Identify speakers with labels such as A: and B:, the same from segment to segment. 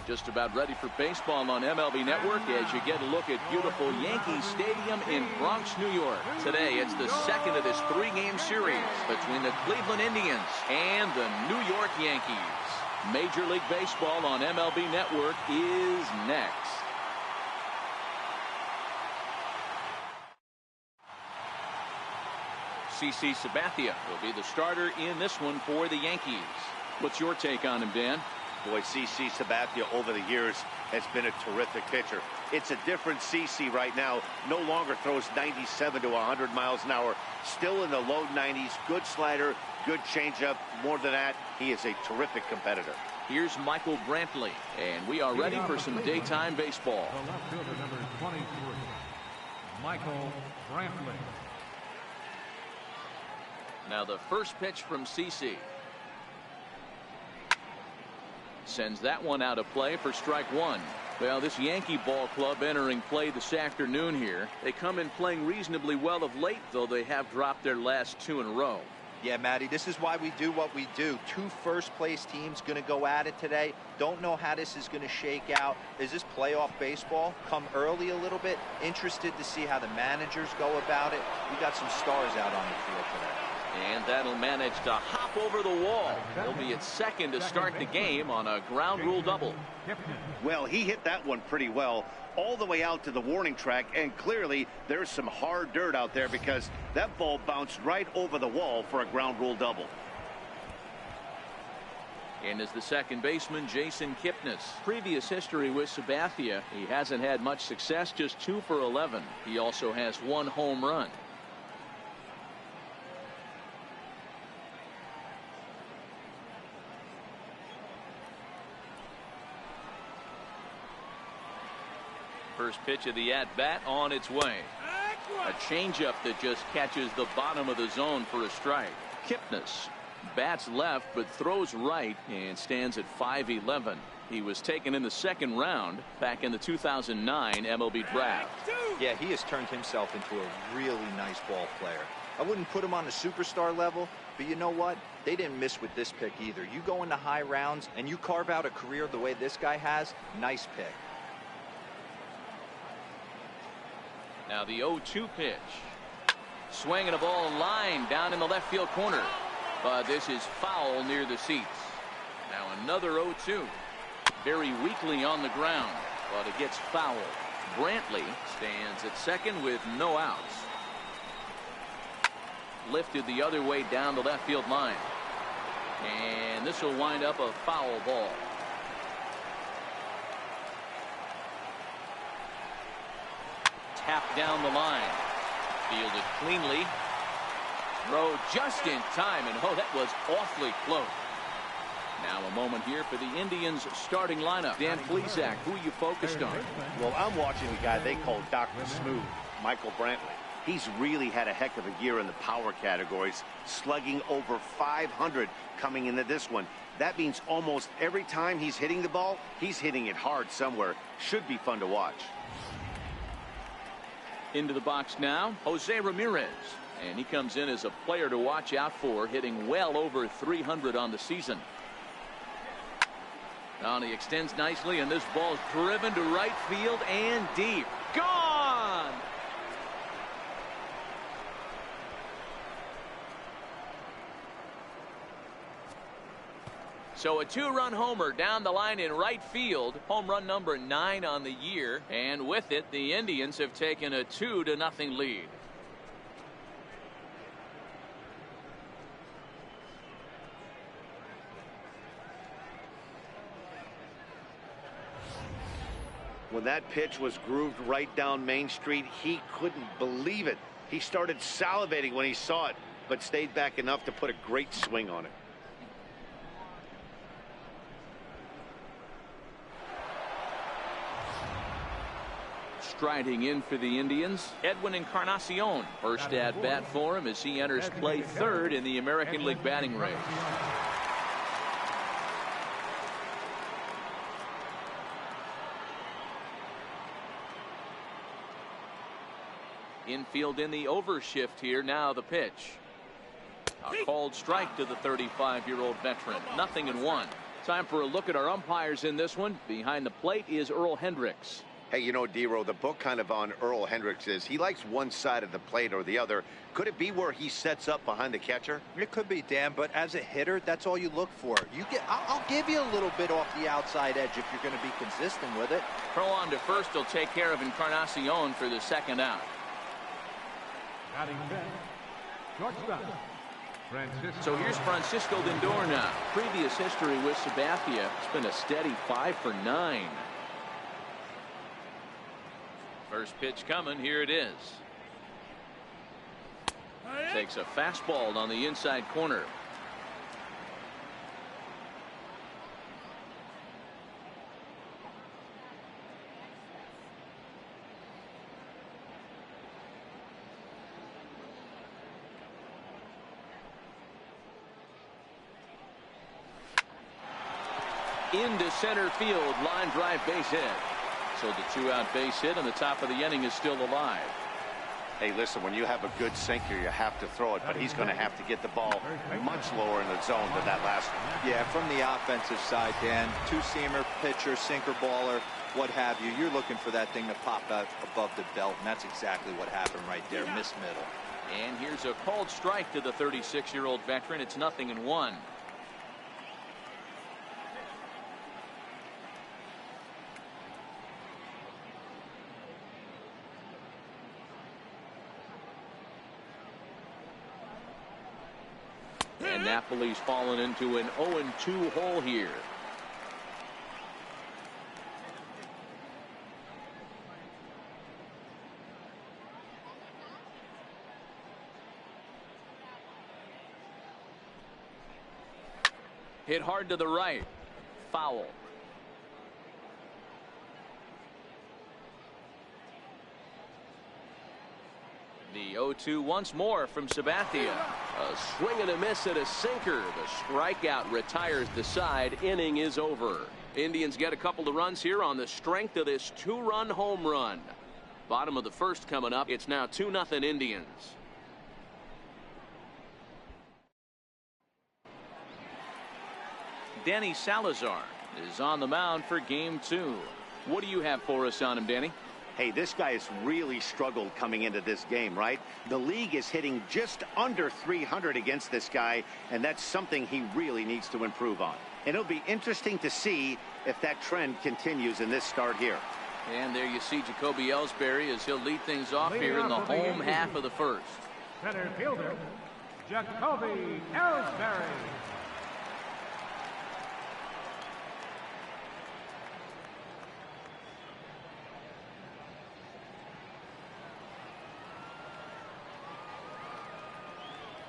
A: Just about ready for baseball on MLB Network as you get a look at beautiful Yankee Stadium in Bronx, New York. Today, it's the second of this three-game series between the Cleveland Indians and the New York Yankees. Major League Baseball on MLB Network is next. CC Sabathia will be the starter in this one for the Yankees. What's your take on him, Dan?
B: Boy, CC Sabathia over the years has been a terrific pitcher. It's a different CC right now. No longer throws 97 to 100 miles an hour. Still in the low 90s. Good slider, good changeup. More than that, he is a terrific competitor.
A: Here's Michael Brantley, and we are ready for some daytime baseball.
C: The left fielder, number 23, Michael Brantley.
A: Now the first pitch from CC. Sends that one out of play for strike one. Well, this Yankee ball club entering play this afternoon here. They come in playing reasonably well of late, though they have dropped their last two in a row.
D: Yeah, Matty, this is why we do what we do. Two first-place teams going to go at it today. Don't know how this is going to shake out. Is this playoff baseball? Come early a little bit. Interested to see how the managers go about it. We got some stars out on the field today.
A: And that'll manage to hop over the wall. He'll be at second to start the game on a ground rule double.
B: Well, he hit that one pretty well all the way out to the warning track, and clearly there's some hard dirt out there because that ball bounced right over the wall for a ground rule double.
A: And as the second baseman, Jason Kipnis. Previous history with Sabathia, he hasn't had much success, just 2 for 11. He also has 1 home run. First pitch of the at-bat on its way. A changeup that just catches the bottom of the zone for a strike. Kipnis bats left but throws right and stands at 5'11". He was taken in the second round back in the 2009 MLB draft.
D: Yeah, he has turned himself into a really nice ball player. I wouldn't put him on the superstar level, but you know what? They didn't miss with this pick either. You go into high rounds and you carve out a career the way this guy has, nice pick.
A: Now the 0-2 pitch. Swinging a ball line down in the left field corner. But this is foul near the seats. Now another 0-2. Very weakly on the ground, but it gets foul. Brantley stands at second with no outs. Lifted the other way down the left field line. And this will wind up a foul ball. Tapped down the line. Fielded cleanly. Throw just in time, and oh, that was awfully close. Now a moment here for the Indians starting lineup. Dan Plesac, who you focused on?
B: Well, I'm watching the guy they call Dr. Smooth, Michael Brantley. He's really had a heck of a year in the power categories, slugging over 500 coming into this one. That means almost every time he's hitting the ball, he's hitting it hard somewhere. Should be fun to watch.
A: Into the box now, Jose Ramirez. And he comes in as a player to watch out for, hitting well over 300 on the season. Now he extends nicely, and this ball's driven to right field and deep. Gone! So a 2-run homer down the line in right field. Home run number 9 on the year. And with it, the Indians have taken a 2-0 lead.
B: When that pitch was grooved right down Main Street, he couldn't believe it. He started salivating when he saw it, but stayed back enough to put a great swing on it.
A: Striding in for the Indians, Edwin Encarnacion. First at bat for him as he enters play third in the American League batting race. Infield in the overshift here. Now the pitch. A called strike to the 35-year-old veteran. 0-1. Time for a look at our umpires in this one. Behind the plate is Earl Hendricks.
B: Hey, you know, D-Row, the book kind of on Earl Hendricks is he likes one side of the plate or the other. Could it be where he sets up behind the catcher?
D: It could be, Dan, but as a hitter, that's all you look for. I'll give you a little bit off the outside edge if you're going to be consistent with it.
A: Throw on to first will take care of Encarnacion for the second out.
C: Batting fifth, shortstop, Francisco.
A: So here's Francisco Lindor now. Previous history with Sabathia, it's been a steady 5 for 9. First pitch coming, here it is. Takes a fastball on the inside corner. Into center field, line drive, base hit. So the 2-out base hit on the top of the inning is still alive.
B: Hey, listen, when you have a good sinker, you have to throw it, but he's going to have to get the ball much lower in the zone than that last one.
D: Yeah, from the offensive side, Dan, two-seamer, pitcher, sinker, baller, what have you. You're looking for that thing to pop out above the belt, and that's exactly what happened right there. Miss middle.
A: And here's a called strike to the 36-year-old veteran. It's 0-1. And Napoli's fallen into an 0-2 hole here. Hit hard to the right. Foul. The 0-2 once more from Sabathia. A swing and a miss at a sinker. The strikeout retires the side. Inning is over. Indians get a couple of runs here on the strength of this 2-run home run. Bottom of the first coming up. It's now 2-0 Indians. Danny Salazar is on the mound for game 2. What do you have for us on him, Danny?
B: Hey, this guy has really struggled coming into this game, right? The league is hitting just under 300 against this guy, and that's something he really needs to improve on. And it'll be interesting to see if that trend continues in this start here.
A: And there you see Jacoby Ellsbury as he'll lead things off here in the home half of the first.
C: Center fielder, Jacoby Ellsbury.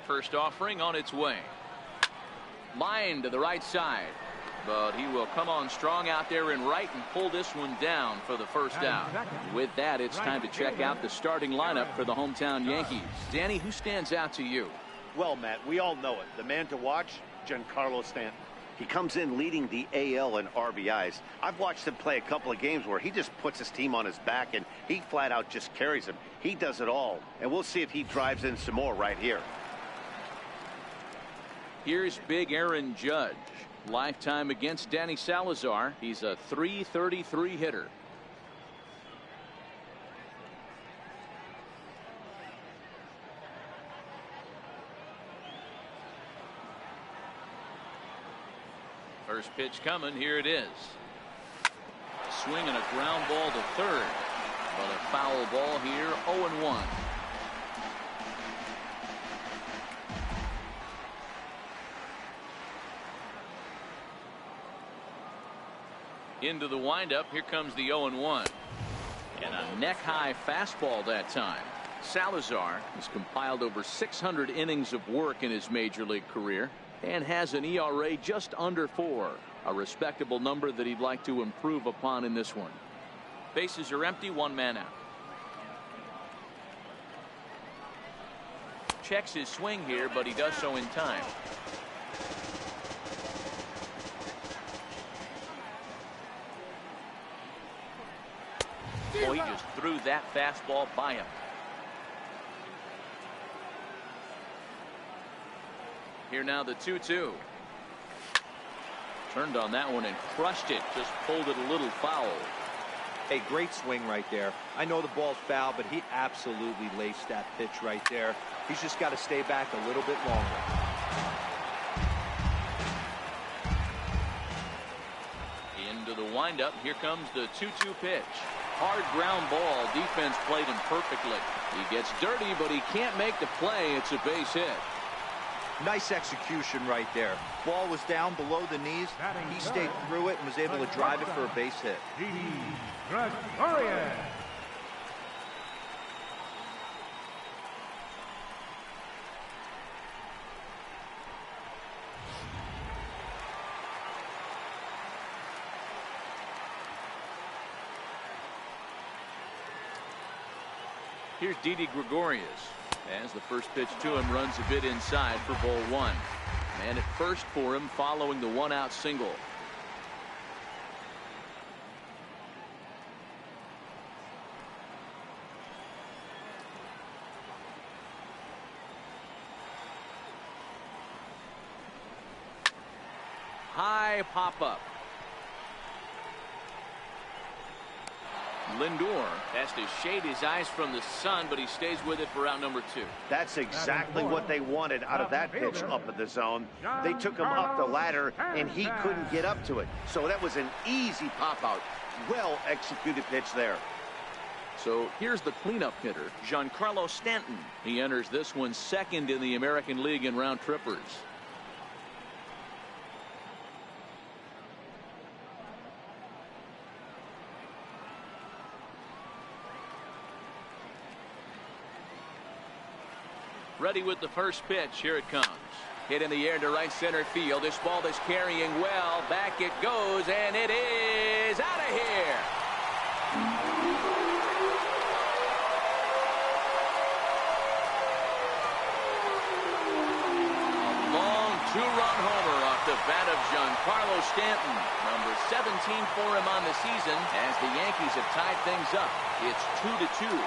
A: First offering on its way. Line to the right side. But he will come on strong out there in right and pull this one down for the first out. With that, it's time to check out the starting lineup for the hometown Yankees. Danny, who stands out to you?
B: Well, Matt, we all know it. The man to watch, Giancarlo Stanton. He comes in leading the AL in RBIs. I've watched him play a couple of games where he just puts his team on his back and he flat out just carries them. He does it all. And we'll see if he drives in some more right here.
A: Here's big Aaron Judge. Lifetime against Danny Salazar. He's a .333 hitter. First pitch coming. Here it is. A swing and a ground ball to third. But a foul ball here. 0-1. Into the windup. Here comes the 0-1. And a neck-high fastball that time. Salazar has compiled over 600 innings of work in his major league career and has an ERA just under 4. A respectable number that he'd like to improve upon in this one. Bases are empty. One man out. Checks his swing here, but he does so in time. Boy, he just threw that fastball by him. Here now the 2-2. Turned on that one and crushed it. Just pulled it a little foul.
D: A great swing right there. I know the ball's foul, but he absolutely laced that pitch right there. He's just got to stay back a little bit longer.
A: Into the windup. Here comes the 2-2 pitch. Hard ground ball. Defense played him perfectly. He gets dirty, but he can't make the play. It's a base hit.
D: Nice execution right there. Ball was down below the knees. He stayed through it and was able to drive it for a base hit.
A: Here's Didi Gregorius. As the first pitch to him runs a bit inside for ball one. Man at first for him following the one-out single. High pop-up. Lindor has to shade his eyes from the sun, but he stays with it for out number 2.
B: That's exactly what they wanted out of that pitch up in the zone. They took him up the ladder, and he couldn't get up to it. So that was an easy pop-out. Well-executed pitch there.
A: So here's the cleanup hitter, Giancarlo Stanton. He enters this one second in the American League in round trippers. Ready with the first pitch. Here it comes. Hit in the air to right center field. This ball is carrying well. Back it goes, and it is out of here. A long two-run homer off the bat of Giancarlo Stanton. Number 17 for him on the season as the Yankees have tied things up. It's 2-2.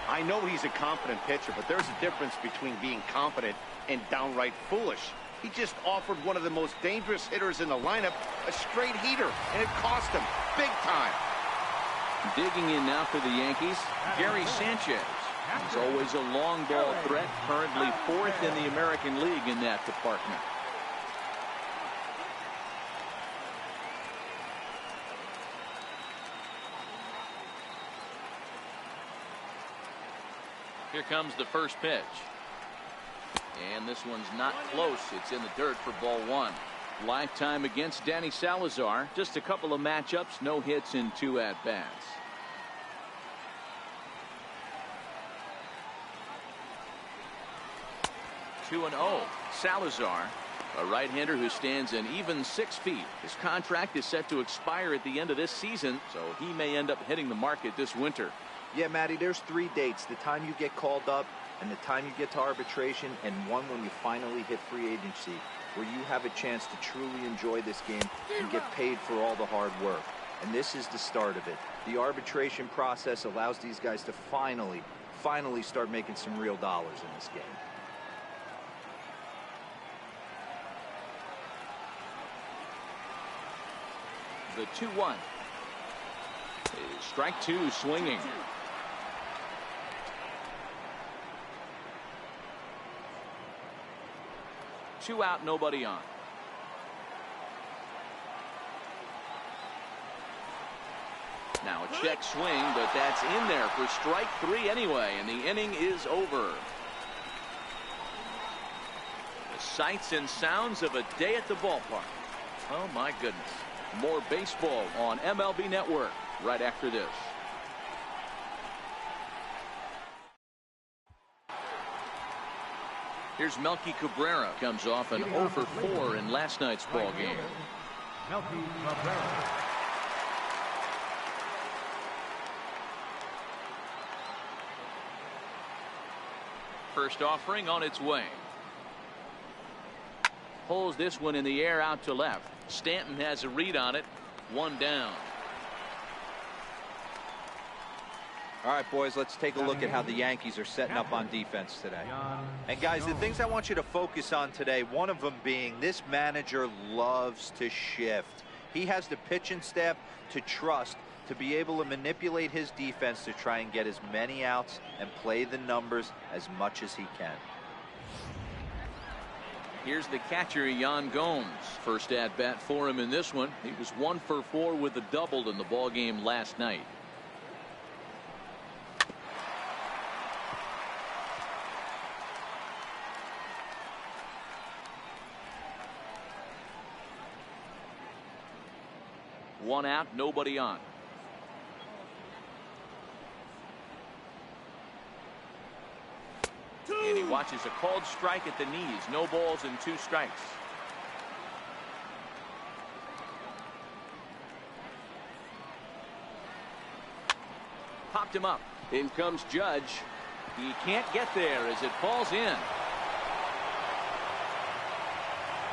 B: I know he's a confident pitcher, but there's a difference between being confident and downright foolish. He just offered one of the most dangerous hitters in the lineup a straight heater, and it cost him big time.
A: Digging in now for the Yankees, Gary Sanchez. He's always a long ball threat, currently 4th in the American League in that department. Here comes the first pitch. And this one's not close. It's in the dirt for ball one. Lifetime against Danny Salazar. Just a couple of matchups, no hits in 2 at-bats. Two and 0. Salazar, a right-hander who stands an even 6 feet. His contract is set to expire at the end of this season, so he may end up hitting the market this winter.
D: Yeah, Matty, there's 3 dates. The time you get called up, and the time you get to arbitration, and one when you finally hit free agency, where you have a chance to truly enjoy this game and get paid for all the hard work. And this is the start of it. The arbitration process allows these guys to finally start making some real dollars in this game.
A: The 2-1. Strike 2 swinging. Two out, nobody on. Now a check swing, but that's in there for strike 3 anyway, and the inning is over. The sights and sounds of a day at the ballpark. Oh my goodness. More baseball on MLB Network right after this. Here's Melky Cabrera. Comes off an 0 for 4 in last night's ball game.
C: Melky Cabrera.
A: First offering on its way. Pulls this one in the air out to left. Stanton has a read on it. 1 down.
D: All right, boys, let's take a look at how the Yankees are setting up on defense today. And guys, the things I want you to focus on today, one of them being this manager loves to shift. He has the pitching staff to trust to be able to manipulate his defense to try and get as many outs and play the numbers as much as he can.
A: Here's the catcher, Yan Gomes. First at bat for him in this one. He was 1 for 4 with a double in the ball game last night. One out, nobody on. And he watches a called strike at the knees. No balls and 2 strikes. Popped him up. In comes Judge. He can't get there as it falls in.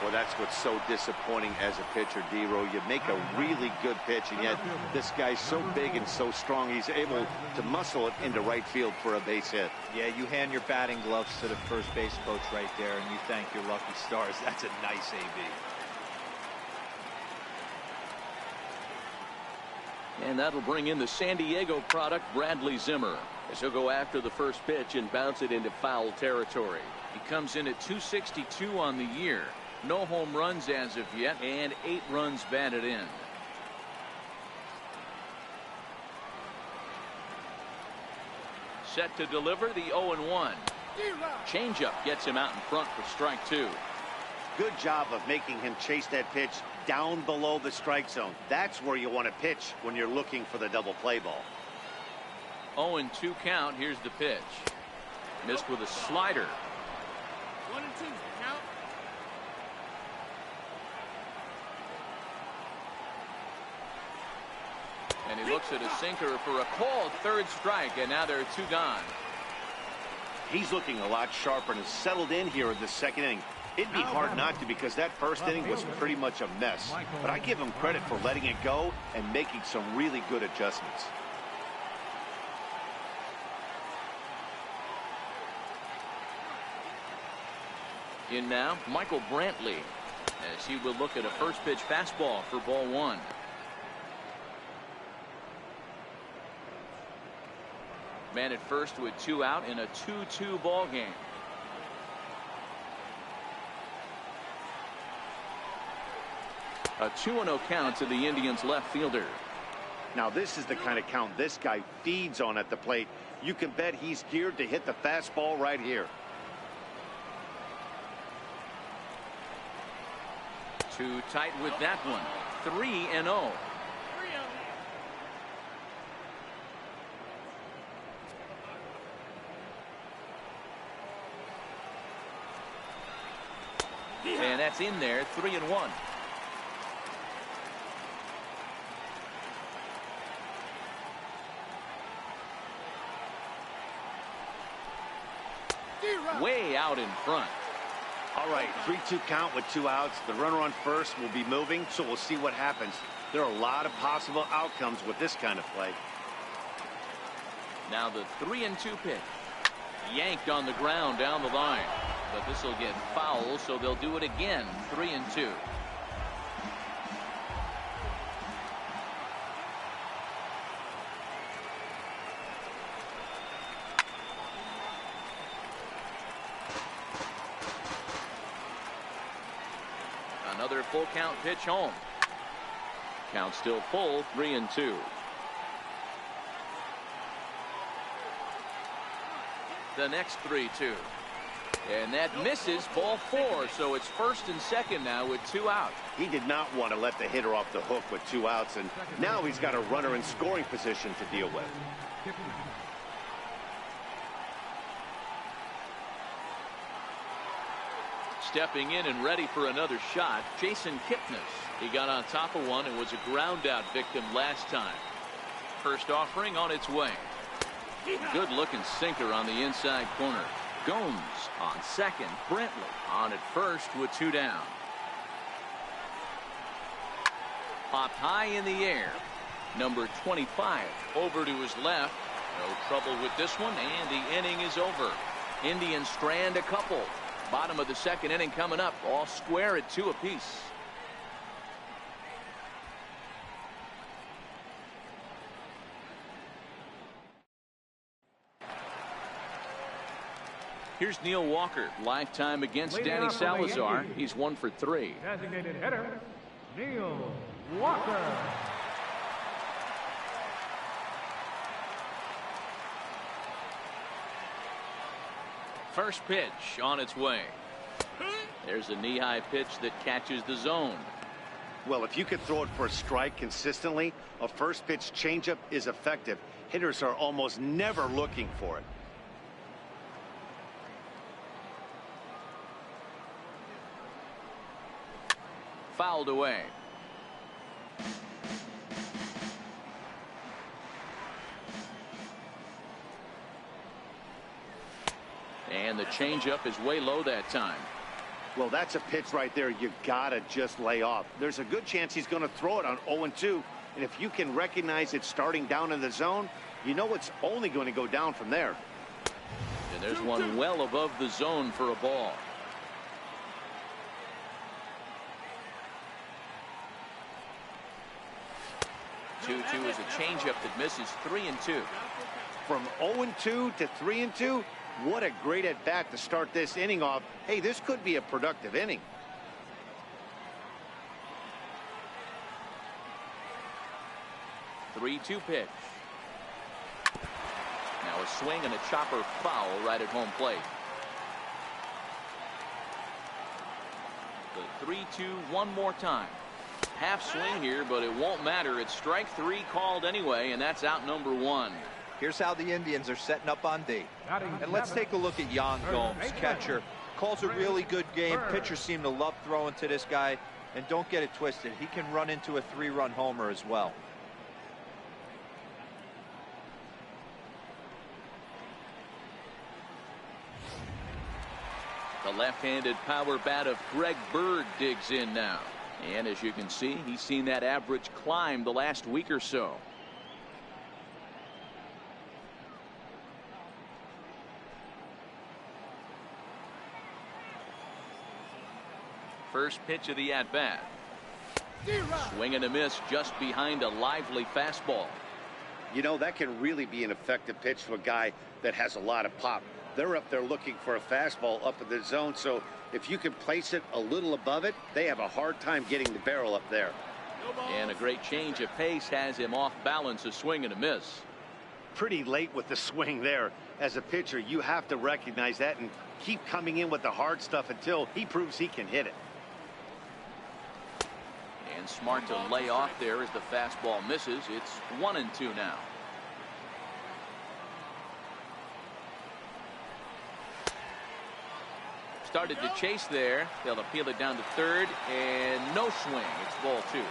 B: Well, that's what's so disappointing as a pitcher, D-Row. You make a really good pitch, and yet this guy's so big and so strong, he's able to muscle it into right field for a base hit.
D: Yeah, you hand your batting gloves to the first base coach right there, and you thank your lucky stars. That's a nice AB.
A: And that'll bring in the San Diego product, Bradley Zimmer, as he'll go after the first pitch and bounce it into foul territory. He comes in at 262 on the year. No home runs as of yet, and 8 runs batted in. Set to deliver the 0-1. Changeup gets him out in front for strike 2.
B: Good job of making him chase that pitch down below the strike zone. That's where you want to pitch when you're looking for the double play ball.
A: 0-2 count. Here's the pitch. Missed with a slider.
E: 1-2 count.
A: And he looks at a sinker for a called 3rd strike, and now there are 2 gone.
B: He's looking a lot sharper and has settled in here in the 2nd inning. It'd be hard not to, because that 1st inning was pretty much a mess. But I give him credit for letting it go and making some really good adjustments.
A: In now, Michael Brantley, as he will look at a first pitch fastball for ball 1. Man at first with 2 out in a 2-2 ball game. A 2-0 count to the Indians left fielder.
B: Now this is the kind of count this guy feeds on at the plate. You can bet he's geared to hit the fastball right here.
A: 2 tight with that one. 3-0. And that's in there. 3-1. Way out in front.
B: All right, 3-2 count with 2 outs. The runner on first will be moving, so we'll see what happens. There are a lot of possible outcomes with this kind of play.
A: Now the 3-2 pitch. Yanked on the ground down the line. But this will get foul, so they'll do it again. 3-2. Another full count pitch home. Count still full. 3-2. The next 3-2. And that misses. Ball 4, so it's 1st and 2nd now with 2 out.
B: He did not want to let the hitter off the hook with 2 outs, and now he's got a runner in scoring position to deal with.
A: Stepping in and ready for another shot, Jason Kipnis. He got on top of one and was a ground out victim last time. First offering on its way. Good looking sinker on the inside corner. Gomes on second. Brantley on at first with 2 down. Popped high in the air. Number 25 over to his left. No trouble with this one, and the inning is over. Indians strand a couple. Bottom of the second inning coming up, all square at 2 apiece. Here's Neil Walker, lifetime against Danny Salazar. He's 1 for 3.
C: Designated hitter, Neil Walker.
A: First pitch on its way. There's a knee-high pitch that catches the zone.
B: Well, if you could throw it for a strike consistently, a first pitch changeup is effective. Hitters are almost never looking for it.
A: Fouled away. And the changeup is way low that time.
B: Well, that's a pitch right there you gotta just lay off. There's a good chance he's going to throw it on 0-2, and if you can recognize it starting down in the zone, you know it's only going to go down from there.
A: And there's one well above the zone for a ball. Two is a changeup that misses. 3-2.
B: From 0-2 to 3-2, what a great at bat to start this inning off. Hey, this could be a productive inning.
A: Three-two pitch. Now a swing and a chopper foul right at home plate. The 3-2 one more time. Half swing here, but it won't matter. It's strike 3 called anyway, and that's out number 1.
D: Here's how the Indians are setting up on D. And let's take a look at Yan Gomes, catcher. Calls a really good game. Pitchers seem to love throwing to this guy. And don't get it twisted, he can run into a 3-run homer as well.
A: The left-handed power bat of Greg Bird digs in now. And as you can see, he's seen that average climb the last week or so. First pitch of the at-bat. Swing and a miss just behind a lively fastball.
B: You know, that can really be an effective pitch to a guy that has a lot of pop. They're up there looking for a fastball up in the zone, so if you can place it a little above it, they have a hard time getting the barrel up there.
A: And a great change of pace has him off balance, a swing and a miss.
B: Pretty late with the swing there. As a pitcher, you have to recognize that and keep coming in with the hard stuff until he proves he can hit it.
A: And smart to lay off there as the fastball misses. It's 1-2 now. Started to chase there. They'll appeal it down to third, and no swing. It's ball 2.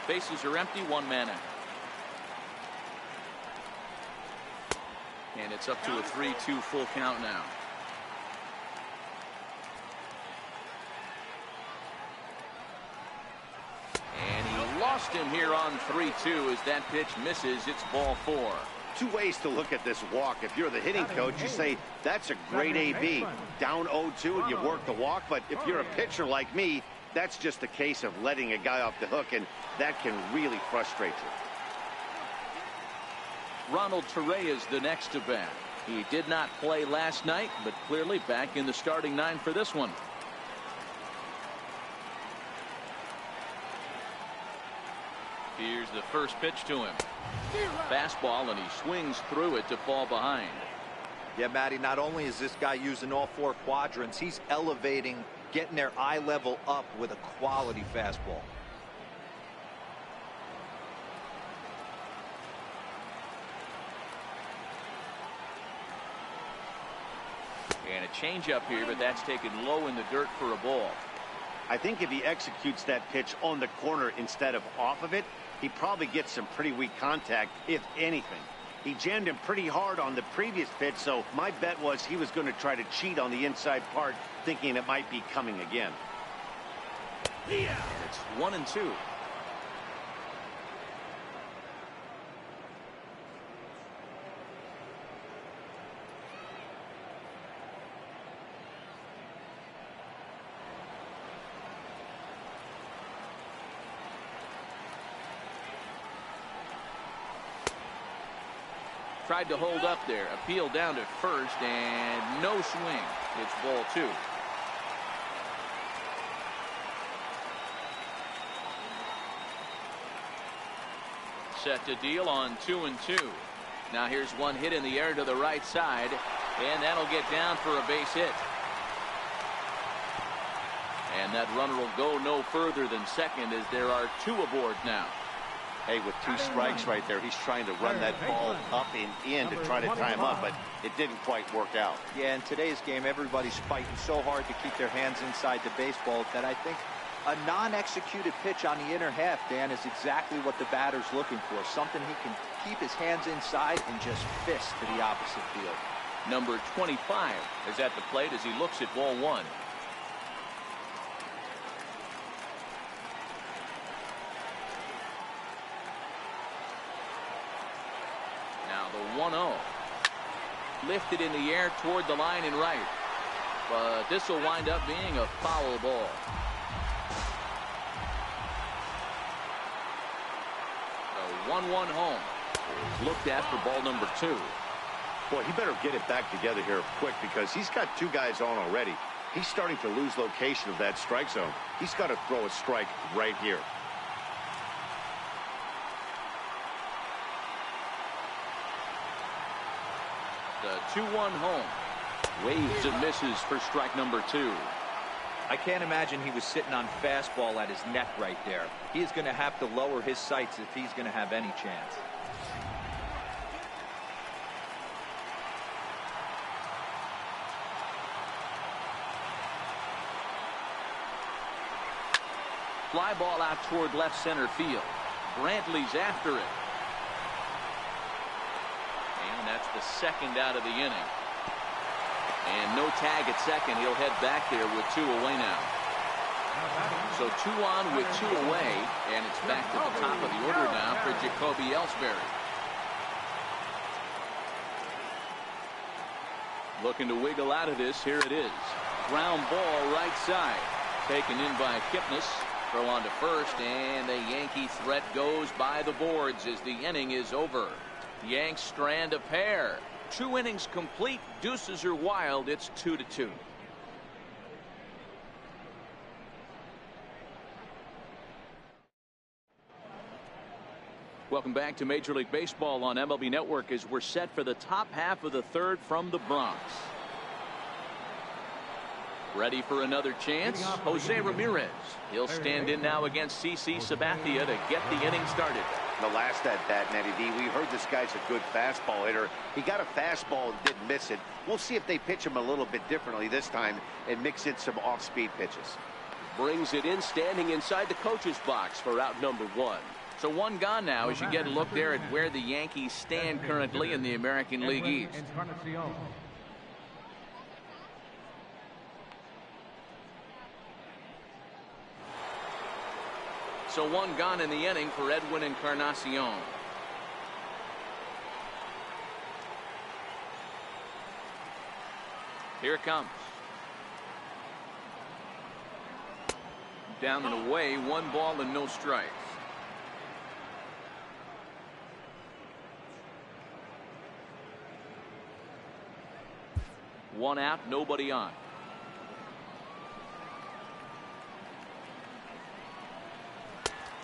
A: Bases are empty, 1 man out. And it's up to a 3-2 full count now. And he lost him here on 3-2 as that pitch misses. It's ball 4.
B: 2 ways to look at this walk. If you're the hitting coach, you say, that's a great AB. Down 0-2 and you work the walk. But if you're a pitcher like me, that's just a case of letting a guy off the hook, and that can really frustrate you.
A: Ronald Torre is the next to bat. He did not play last night, but clearly back in the starting 9 for this one. Here's the first pitch to him. Fastball, and he swings through it to fall behind.
D: Yeah, Matty, not only is this guy using all 4 quadrants, he's elevating, getting their eye level up with a quality fastball.
A: And a changeup here, but that's taken low in the dirt for a ball.
B: I think if he executes that pitch on the corner instead of off of it, he probably gets some pretty weak contact, if anything. He jammed him pretty hard on the previous pitch, so my bet was he was going to try to cheat on the inside part, thinking it might be coming again.
A: And it's 1-2. tried to hold up there. Appeal down to first, and no swing. It's ball 2. Set to deal on 2-2. Now here's one hit in the air to the right side, and that'll get down for a base hit. And that runner will go no further than second as there are 2 aboard now.
B: Hey, with 2 strikes right there, he's trying to run that ball up and in to try to tie him up, but it didn't quite work out.
D: Yeah, in today's game, everybody's fighting so hard to keep their hands inside the baseball that I think a non-executed pitch on the inner half, Dan, is exactly what the batter's looking for. Something he can keep his hands inside and just fist to the opposite field.
A: Number 25 is at the plate as he looks at ball 1. Now the 1-0. Lifted in the air toward the line and right. But this will wind up being a foul ball. The 1-1 home is looked at for ball number 2.
B: Boy, he better get it back together here quick because he's got 2 guys on already. He's starting to lose location of that strike zone. He's got to throw a strike right here.
A: The 2-1 home. Waves and misses for strike number 2.
D: I can't imagine he was sitting on fastball at his neck right there. He is going to have to lower his sights if he's going to have any chance.
A: Fly ball out toward left center field. Brantley's after it. And that's the second out of the inning. And no tag at second. He'll head back there with 2 away now. So 2 on with 2 away, and it's back to the top of the order now for Jacoby Ellsbury. Looking to wiggle out of this. Here it is. Ground ball right side. Taken in by Kipnis. Throw on to first, and the Yankee threat goes by the boards as the inning is over. Yanks strand a pair. 2 innings complete. Deuces are wild. It's 2-2. Welcome back to Major League Baseball on MLB Network as we're set for the top half of the 3rd from the Bronx. Ready for another chance? Jose Ramirez. He'll stand in now against CC Sabathia to get the inning started.
B: The last at bat, Nettie D, we heard this guy's a good fastball hitter. He got a fastball and didn't miss it. We'll see if they pitch him a little bit differently this time and mix in some off-speed pitches.
F: Brings it in, standing inside the coach's box for out number 1.
A: So 1 gone now as you get a look there at where the Yankees stand currently in the American League East. So 1 gone in the inning for Edwin Encarnacion. Here it comes. Down and away, 1 ball and no strikes. One out, nobody on.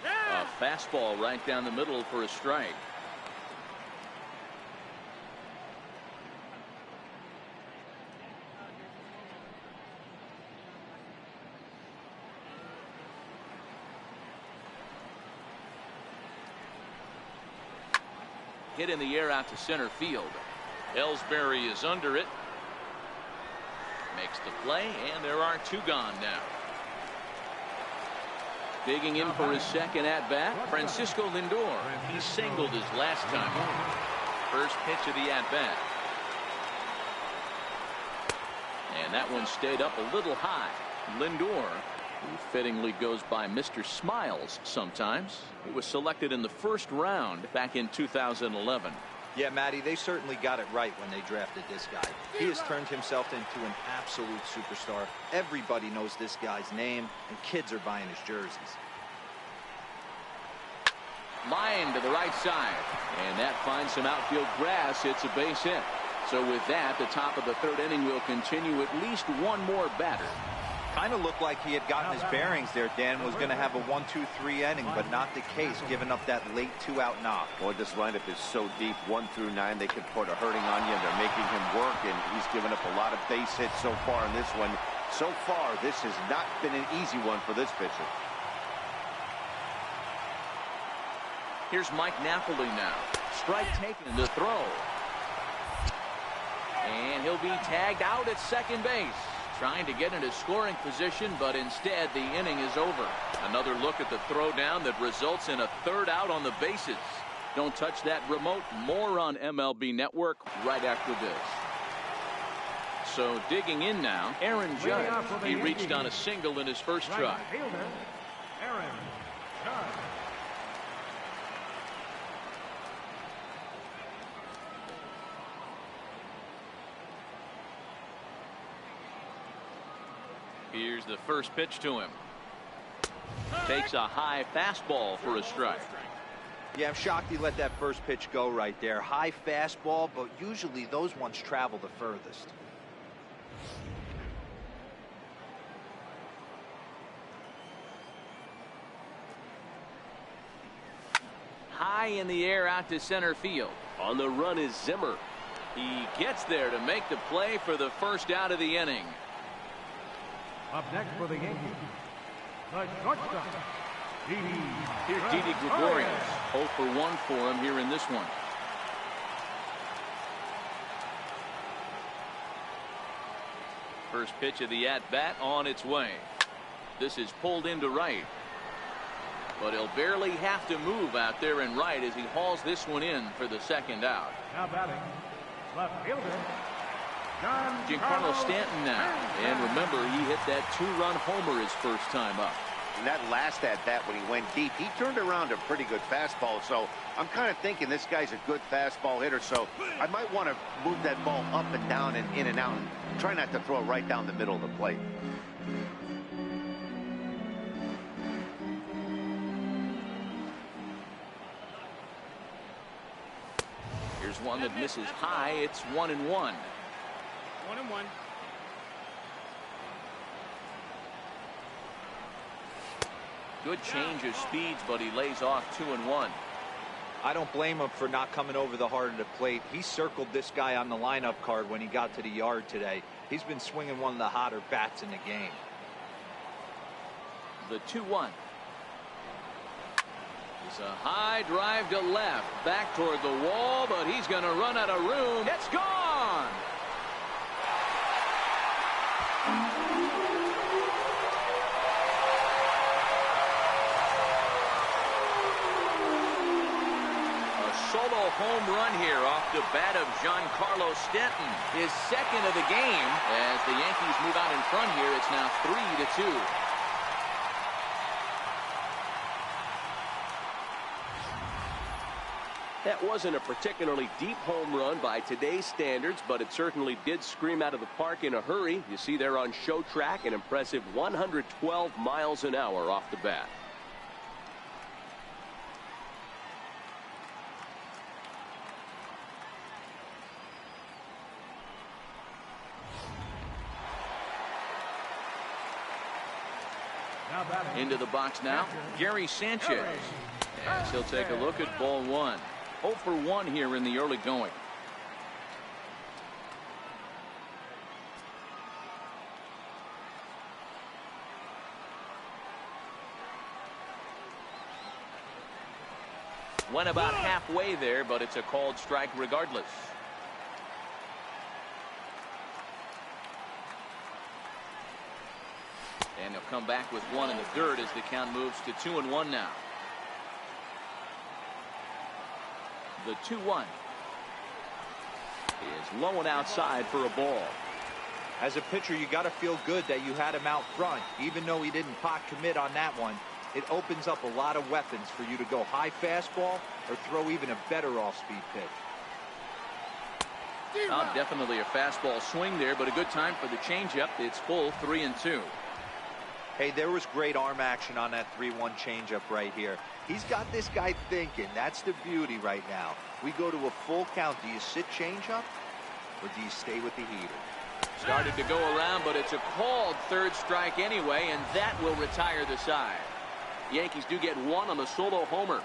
A: A fastball right down the middle for a strike. Hit in the air out to center field. Ellsbury is under it. Makes the play, and there are 2 gone now. Digging in for his second at-bat, Francisco Lindor. He singled his last time. First pitch of the at-bat. And that one stayed up a little high. Lindor, who fittingly goes by Mr. Smiles sometimes. He was selected in the 1st round back in 2011.
D: Yeah, Matty, they certainly got it right when they drafted this guy. He has turned himself into an absolute superstar. Everybody knows this guy's name, and kids are buying his jerseys.
A: Line to the right side. And that finds some outfield grass. It's a base hit. So with that, the top of the third inning will continue at least one more batter.
D: Kind of looked like he had gotten his bearings there, Dan. Was going to have a 1-2-3 inning, but not the case, giving up that late 2-out knock.
B: Boy, this lineup is so deep, 1 through 9. They could put a hurting on you. They're making him work, and he's given up a lot of base hits so far in this one. So far, this has not been an easy one for this pitcher.
A: Here's Mike Napoli now. Strike taken to throw. And he'll be tagged out at second base. Trying to get into scoring position, but instead the inning is over. Another look at the throwdown that results in a third out on the bases. Don't touch that remote. More on MLB Network right after this. So digging in now, Aaron Judge. He reached on a single in his first try.
C: Aaron Judge.
A: Here's the first pitch to him. Takes a high fastball for a strike.
D: Yeah, I'm shocked he let that first pitch go right there. High fastball, but usually those ones travel the furthest.
A: High in the air out to center field.
F: On the run is Zimmer.
A: He gets there to make the play for the first out of the inning.
C: Up next for the Yankees, the shortstop,
A: Here's Didi Gregorius. 0 for 1 for him here in this one. First pitch of the at-bat on its way. This is pulled into right. But he'll barely have to move out there in right as he hauls this one in for the second out.
C: Now batting, left fielder,
A: Giancarlo Stanton now. And remember, he hit that 2-run homer his first time up.
B: And that last at-bat when he went deep, he turned around a pretty good fastball. So I'm kind of thinking this guy's a good fastball hitter. So I might want to move that ball up and down and in and out and try not to throw it right down the middle of the plate.
A: Here's one that misses high. It's 1-1.
E: 1-1.
A: Good change of speeds, but he lays off 2-1.
D: I don't blame him for not coming over the heart of the plate. He circled this guy on the lineup card when he got to the yard today. He's been swinging one of the hotter bats in the game.
A: The 2-1. It's a high drive to left, back toward the wall, but he's going to run out of room. It's gone. Solo home run here off the bat of Giancarlo Stanton, his second of the game. As the Yankees move out in front here, it's now 3-2.
F: That wasn't a particularly deep home run by today's standards, but it certainly did scream out of the park in a hurry. You see there on show track an impressive 112 miles an hour off the bat.
A: Into the box now, Gary Sanchez. As he'll take a look at ball one. 0 for 1 here in the early going. Went about halfway there, but it's a called strike regardless. And he'll come back with one in the dirt as the count moves to 2-1 now. The 2-1 is low and outside for a ball.
D: As a pitcher, you got to feel good that you had him out front. Even though he didn't pot commit on that one, it opens up a lot of weapons for you to go high fastball or throw even a better off-speed pitch.
A: Definitely a fastball swing there, but a good time for the changeup. It's full 3-2.
D: Hey, there was great arm action on that 3-1 changeup right here. He's got this guy thinking. That's the beauty right now. We go to a full count. Do you sit changeup or do you stay with the heater?
A: Started to go around, but it's a called third strike anyway, and that will retire the side. Yankees do get one on the solo homer.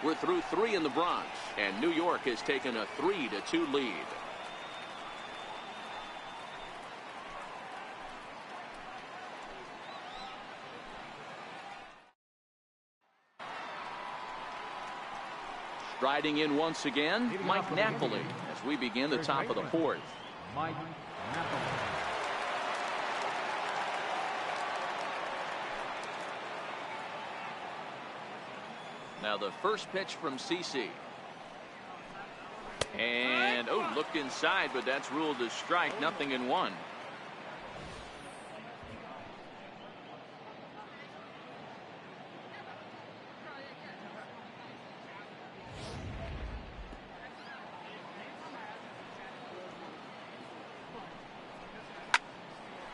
A: We're through 3 in the Bronx, and New York has taken a 3-2 lead. Striding in once again, Mike Napoli, as we begin the top of the 4th.
C: Mike Napoli.
A: Now the first pitch from CC. And, oh, looked inside, but that's ruled a strike, 0-1.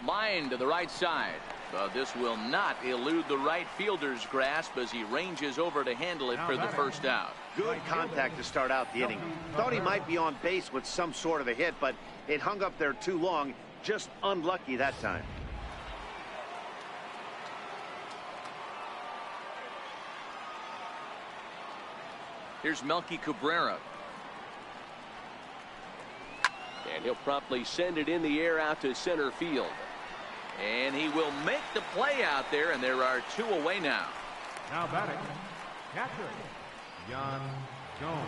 A: Line to the right side. But this will not elude the right fielder's grasp as he ranges over to handle it for the first out.
B: Good contact to start out the inning. Thought he might be on base with some sort of a hit, but it hung up there too long. Just unlucky that time.
A: Here's Melky Cabrera.
F: And he'll promptly send it in the air out to center field.
A: And he will make the play out there, and there are 2 away now.
C: Now batting, catcher, Yan Gomes.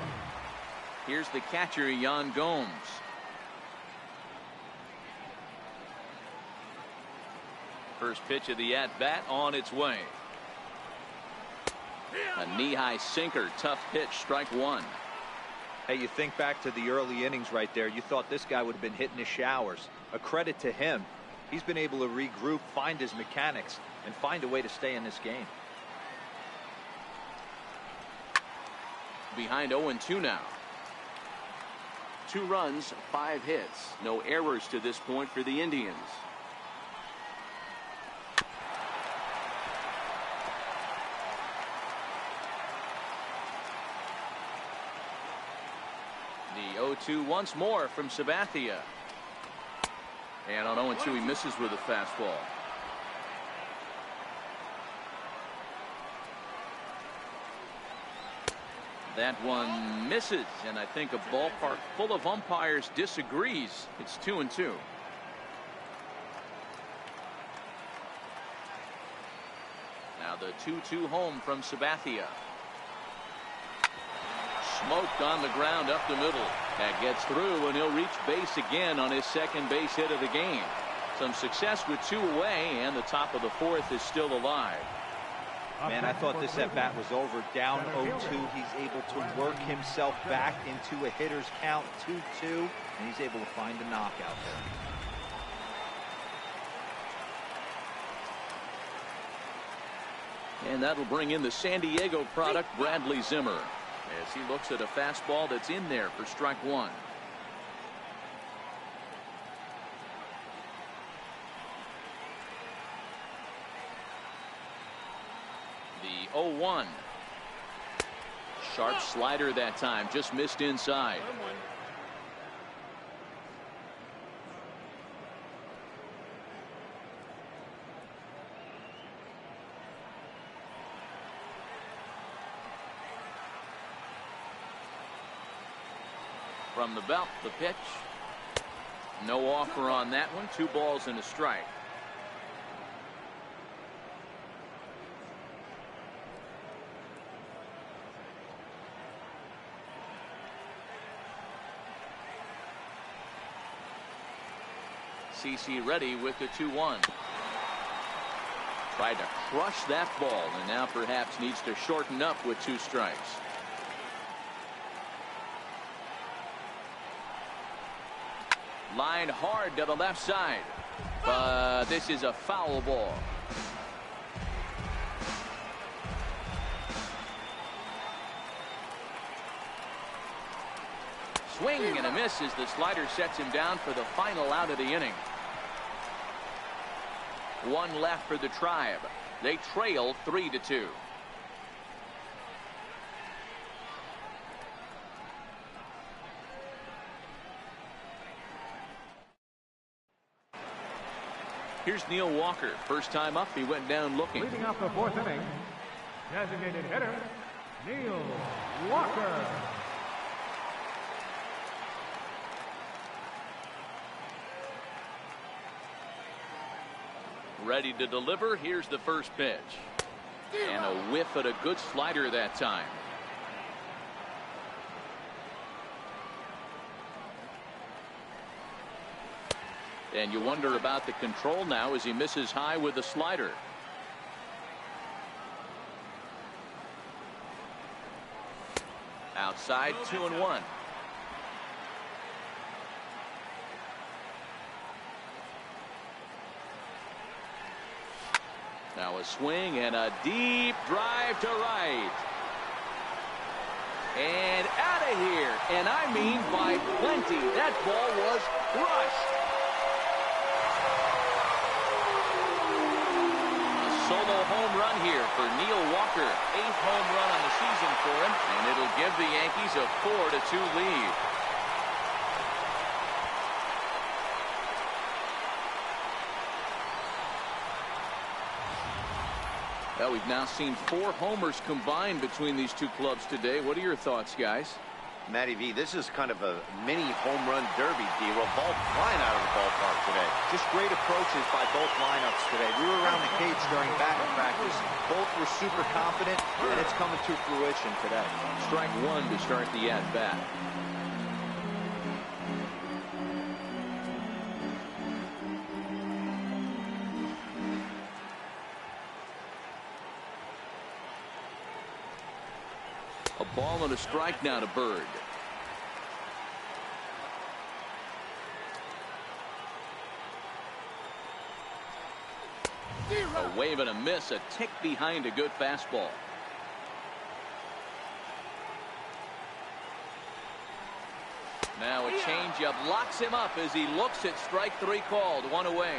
A: Here's the catcher, Yan Gomes. First pitch of the at-bat on its way. A knee-high sinker, tough pitch, strike 1.
D: Hey, you think back to the early innings right there. You thought this guy would have been hitting his showers. A credit to him. He's been able to regroup, find his mechanics, and find a way to stay in this game.
A: Behind 0-2 now. 2 runs, 5 hits. No errors to this point for the Indians. The 0-2 once more from Sabathia. And on 0-2 he misses with a fastball. That one misses, and I think a ballpark full of umpires disagrees. It's 2-2. Now the 2-2 home from Sabathia. Smoked on the ground up the middle. That gets through, and he'll reach base again on his second base hit of the game. Some success with 2 away, and the top of the 4th is still alive.
D: Man, I thought this at-bat was over. Down 0-2. He's able to work himself back into a hitter's count, 2-2, and he's able to find a knockout there.
A: And that'll bring in the San Diego product, Bradley Zimmer, as he looks at a fastball that's in there for strike 1. The 0-1. Sharp slider that time, just missed inside. From the belt, the pitch. No offer on that one. 2 balls and a strike. CC ready with the 2-1. Tried to crush that ball, and now perhaps needs to shorten up with 2 strikes. Line hard to the left side, but this is a foul ball. Swing and a miss as the slider sets him down for the final out of the inning. One left for the Tribe. They trail 3-2. Here's Neil Walker. First time up, he went down looking.
C: Leading off the fourth inning, designated hitter, Neil Walker.
A: Ready to deliver. Here's the first pitch. And a whiff at a good slider that time. And you wonder about the control now as he misses high with the slider. Outside, 2-1. Now a swing and a deep drive to right. And out of here. And I mean by plenty. That ball was crushed. Solo home run here for Neil Walker. 8th home run on the season for him, and it'll give the Yankees a 4-2 lead. Well, we've now seen 4 homers combined between these two clubs today. What are your thoughts, guys?
B: Matty V, this is kind of a mini home run derby, D-Roll. Ball flying out of the ballpark today.
D: Just great approaches by both lineups today. We were around the cage during batting practice. Both were super confident, and it's coming to fruition today.
A: Strike one to start the at-bat. A ball and a strike now to Bird. A wave and a miss, a tick behind a good fastball. Now a changeup locks him up as he looks at strike 3 called. 1 away.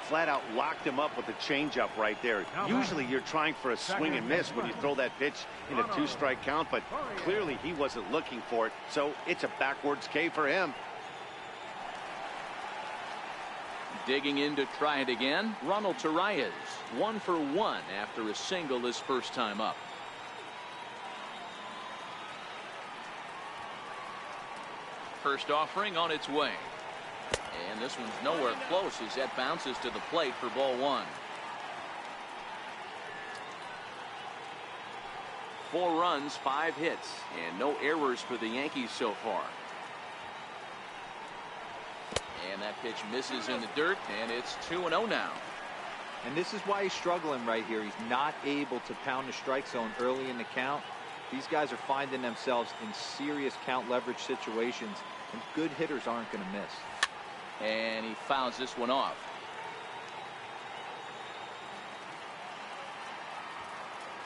B: Flat out locked him up with a changeup right there. Usually you're trying for a swing and miss when you throw that pitch in a 2-strike count, but clearly he wasn't looking for it, so it's a backwards K for him.
A: Digging in to try it again, Ronald Torreyes. 1 for 1 after a single his first time up. First offering on its way. And this one's nowhere close as that bounces to the plate for ball 1. 4 runs, 5 hits, and no errors for the Yankees so far. And that pitch misses in the dirt, and it's 2-0 now.
D: And this is why he's struggling right here. He's not able to pound the strike zone early in the count. These guys are finding themselves in serious count leverage situations, and good hitters aren't going to miss.
A: And he fouls this one off.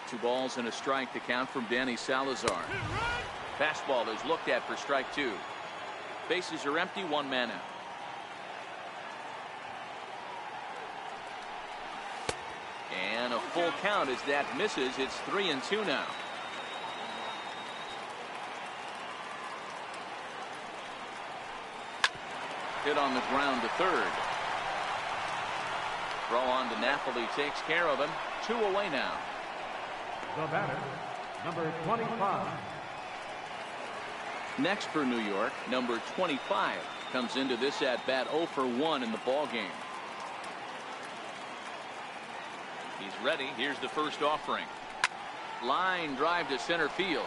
A: Two balls and a strike to count from Danny Salazar. Fastball is looked at for strike 2. Bases are empty, 1 man out. And a full count as that misses. It's 3-2 now. Hit on the ground to third. Throw on to Napoli takes care of him. 2 away now.
C: The batter, number 25.
A: Next for New York, number 25 comes into this at bat 0 for 1 in the ball game. He's ready. Here's the first offering. Line drive to center field.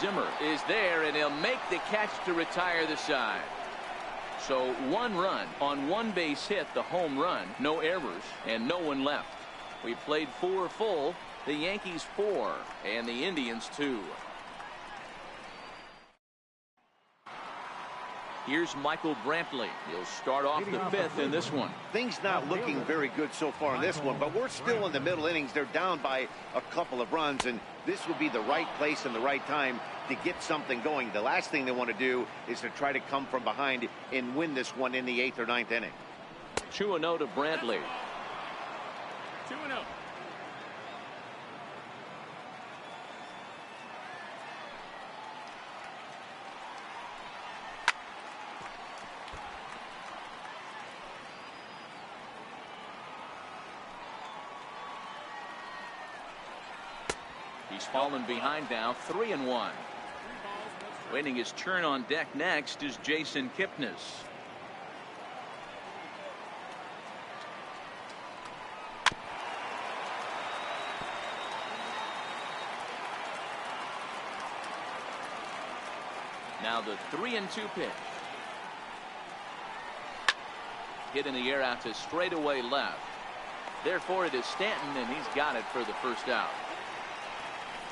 A: Zimmer is there, and he'll make the catch to retire the side. So 1 run on 1 base hit, the home run, no errors, and no one left. We played 4 full, the Yankees 4, and the Indians 2. Here's Michael Brantley. He'll start off the 5th in this one.
B: Things not looking very good so far in this one, but we're still in the middle innings. They're down by a couple of runs, and this would be the right place and the right time to get something going. The last thing they want to do is to try to come from behind and win this one in the 8th or 9th inning.
A: 2-0 to Brantley.
E: 2-0.
A: He's fallen behind now, 3-1. Waiting his turn on deck next is Jason Kipnis. Now the 3-2 pitch. Hit in the air out to straightaway left. Therefore it is Stanton, and he's got it for the first out.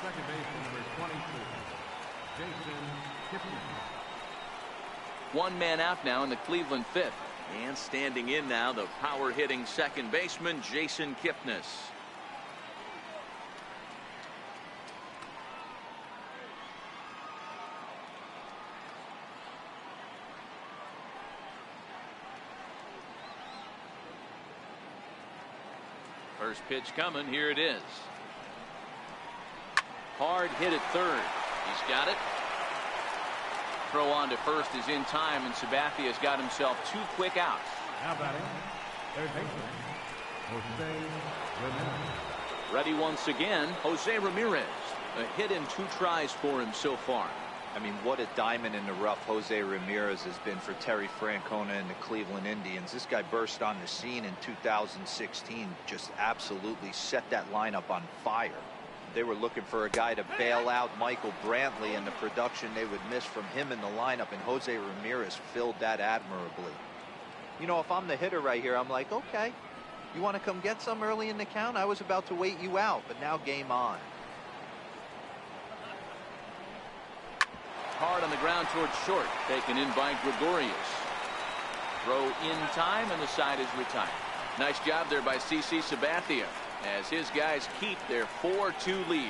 C: Second baseman, number 22, Jason Kipnis.
A: One man out now in the Cleveland fifth. And standing in now, the power-hitting second baseman, Jason Kipnis. First pitch coming. Here it is. Hard hit at third. He's got it. Throw on to first is in time, and Sabathia's got himself 2 quick outs.
C: Now batting, third baseman, Jose Ramirez.
A: Ready once again, Jose Ramirez. A hit in 2 tries for him so far.
D: I mean, what a diamond in the rough Jose Ramirez has been for Terry Francona and the Cleveland Indians. This guy burst on the scene in 2016, just absolutely set that lineup on fire. They were looking for a guy to bail out Michael Brantley, and the production they would miss from him in the lineup, and Jose Ramirez filled that admirably. You know, if I'm the hitter right here, I'm like, okay, you want to come get some early in the count? I was about to wait you out, but now game on.
A: Hard on the ground towards short, taken in by Gregorius. Throw in time, and the side is retired. Nice job there by CC Sabathia, as his guys keep their 4-2 lead.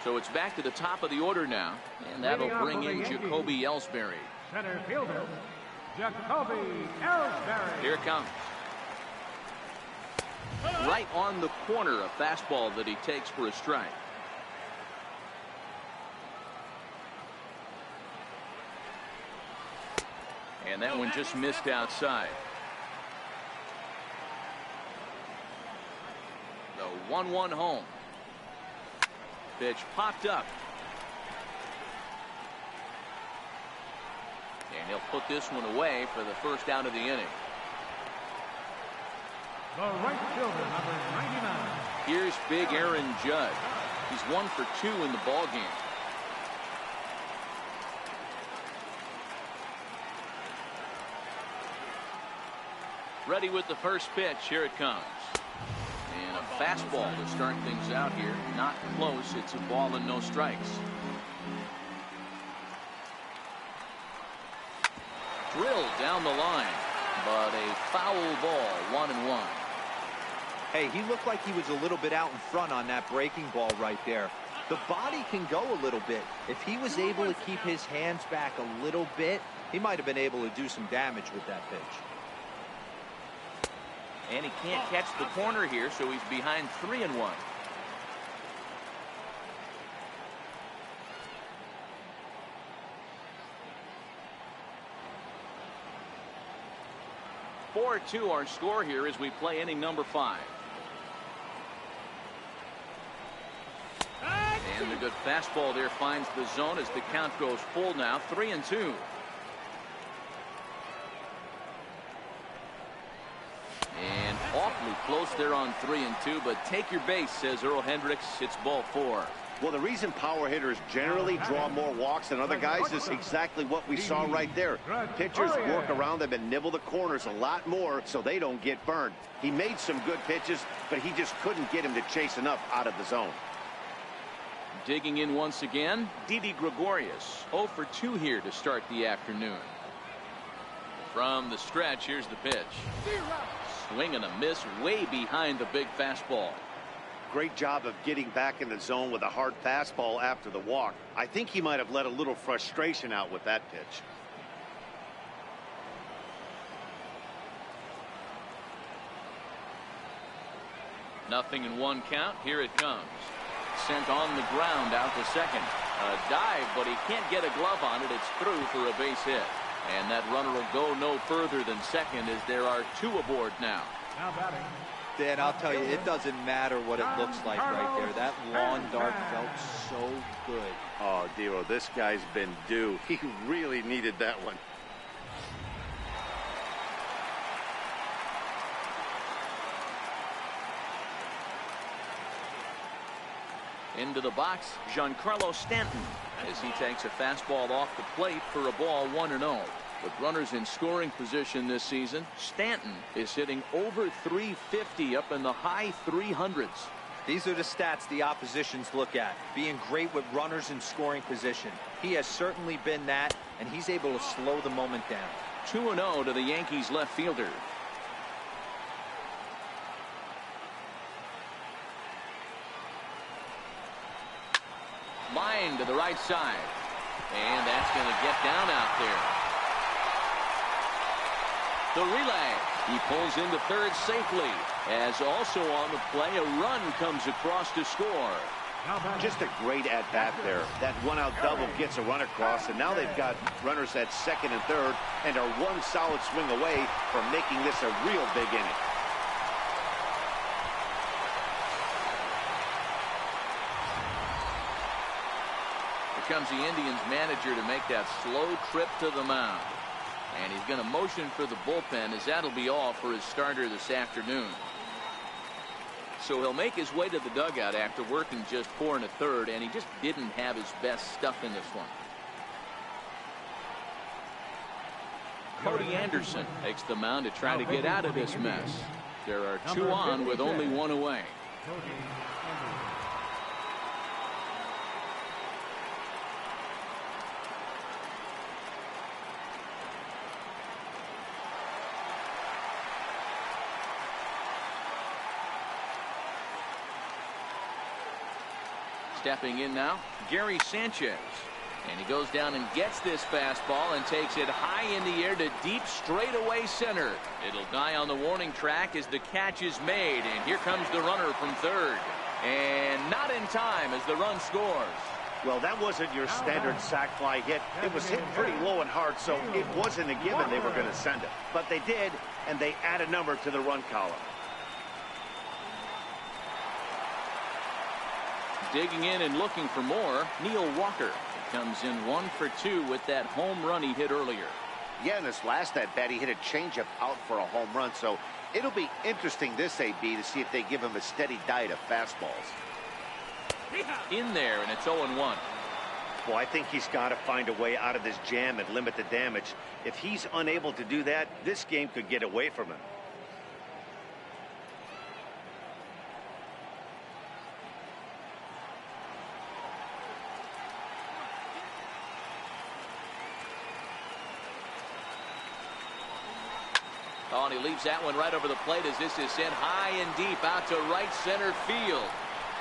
A: So it's back to the top of the order now, and that'll bring in Jacoby Ellsbury.
C: Center fielder, Jacoby Ellsbury.
A: Here it comes. Right on the corner, a fastball that he takes for a strike. And that one just missed outside. The 1-1 home. Pitch popped up. And he'll put this one away for the first out of the inning.
C: The right fielder, number 99.
A: Here's big Aaron Judge. He's 1 for 2 in the ballgame. Ready with the first pitch. Here it comes. And a fastball to start things out here. Not close. It's a ball and no strikes. Drilled down the line, but a foul ball, 1-1.
D: Hey, he looked like he was a little bit out in front on that breaking ball right there. The body can go a little bit. If he was able to keep his hands back a little bit, he might have been able to do some damage with that pitch.
A: And he can't catch the corner here, so he's behind 3-1. (4-2) our score here as we play inning number 5. And the good fastball there finds the zone as the count goes full now, 3-2. And awfully close there on 3-2, but take your base, says Earl Hendricks. It's ball 4.
B: Well, the reason power hitters generally draw more walks than other guys is exactly what we saw right there. Pitchers work around them and nibble the corners a lot more so they don't get burned. He made some good pitches, but he just couldn't get him to chase enough out of the zone.
A: Digging in once again, Didi Gregorius. 0 for 2 here to start the afternoon. From the stretch, here's the pitch. Swing and a miss way behind the big fastball.
B: Great job of getting back in the zone with a hard fastball after the walk. I think he might have let a little frustration out with that pitch.
A: 0-1 count. Here it comes. Sent on the ground out to second. A dive, but he can't get a glove on it. It's through for a base hit. And that runner will go no further than second as there are 2 aboard now.
C: Now batting.
D: Dan, I'll tell you, it doesn't matter what it looks like right there. That lawn dart felt so good.
B: Oh, Dero, this guy's been due. He really needed that one.
A: Into the box, Giancarlo Stanton, as he takes a fastball off the plate for a ball 1-0. With runners in scoring position this season, Stanton is hitting over .350 up in the high 300s.
D: These are the stats the oppositions look at. Being great with runners in scoring position. He has certainly been that, and he's able to slow the moment down.
A: 2-0 to the Yankees left fielder. Line to the right side. And that's going to get down out there. The relay. He pulls into third safely. As also on the play, a run comes across to score.
B: Just a great at-bat there. That one-out double gets a run across, and now they've got runners at second and third and are one solid swing away from making this a real big inning.
A: Here comes the Indians manager to make that slow trip to the mound. And he's going to motion for the bullpen, as that'll be all for his starter this afternoon. So he'll make his way to the dugout after working just 4 1/3, and he just didn't have his best stuff in this one. Cody Anderson takes the mound to try to get out of this mess. There are 2 on with only 1 away. Stepping in now, Gary Sanchez. And he goes down and gets this fastball and takes it high in the air to deep straightaway center. It'll die on the warning track as the catch is made. And here comes the runner from third. And not in time as the run scores.
B: Well, that wasn't your standard sac fly hit. It was hit pretty low and hard, so it wasn't a given they were going to send it. But they did, and they add a number to the run column.
A: Digging in and looking for more, Neil Walker. He comes in 1 for 2 with that home run he hit earlier.
B: Yeah, in this last at-bat, he hit a changeup out for a home run, so it'll be interesting this AB to see if they give him a steady diet of fastballs.
A: In there, and it's 0-1.
B: Well, I think he's got to find a way out of this jam and limit the damage. If he's unable to do that, this game could get away from him.
A: Oh, and he leaves that one right over the plate as this is sent high and deep out to right center field.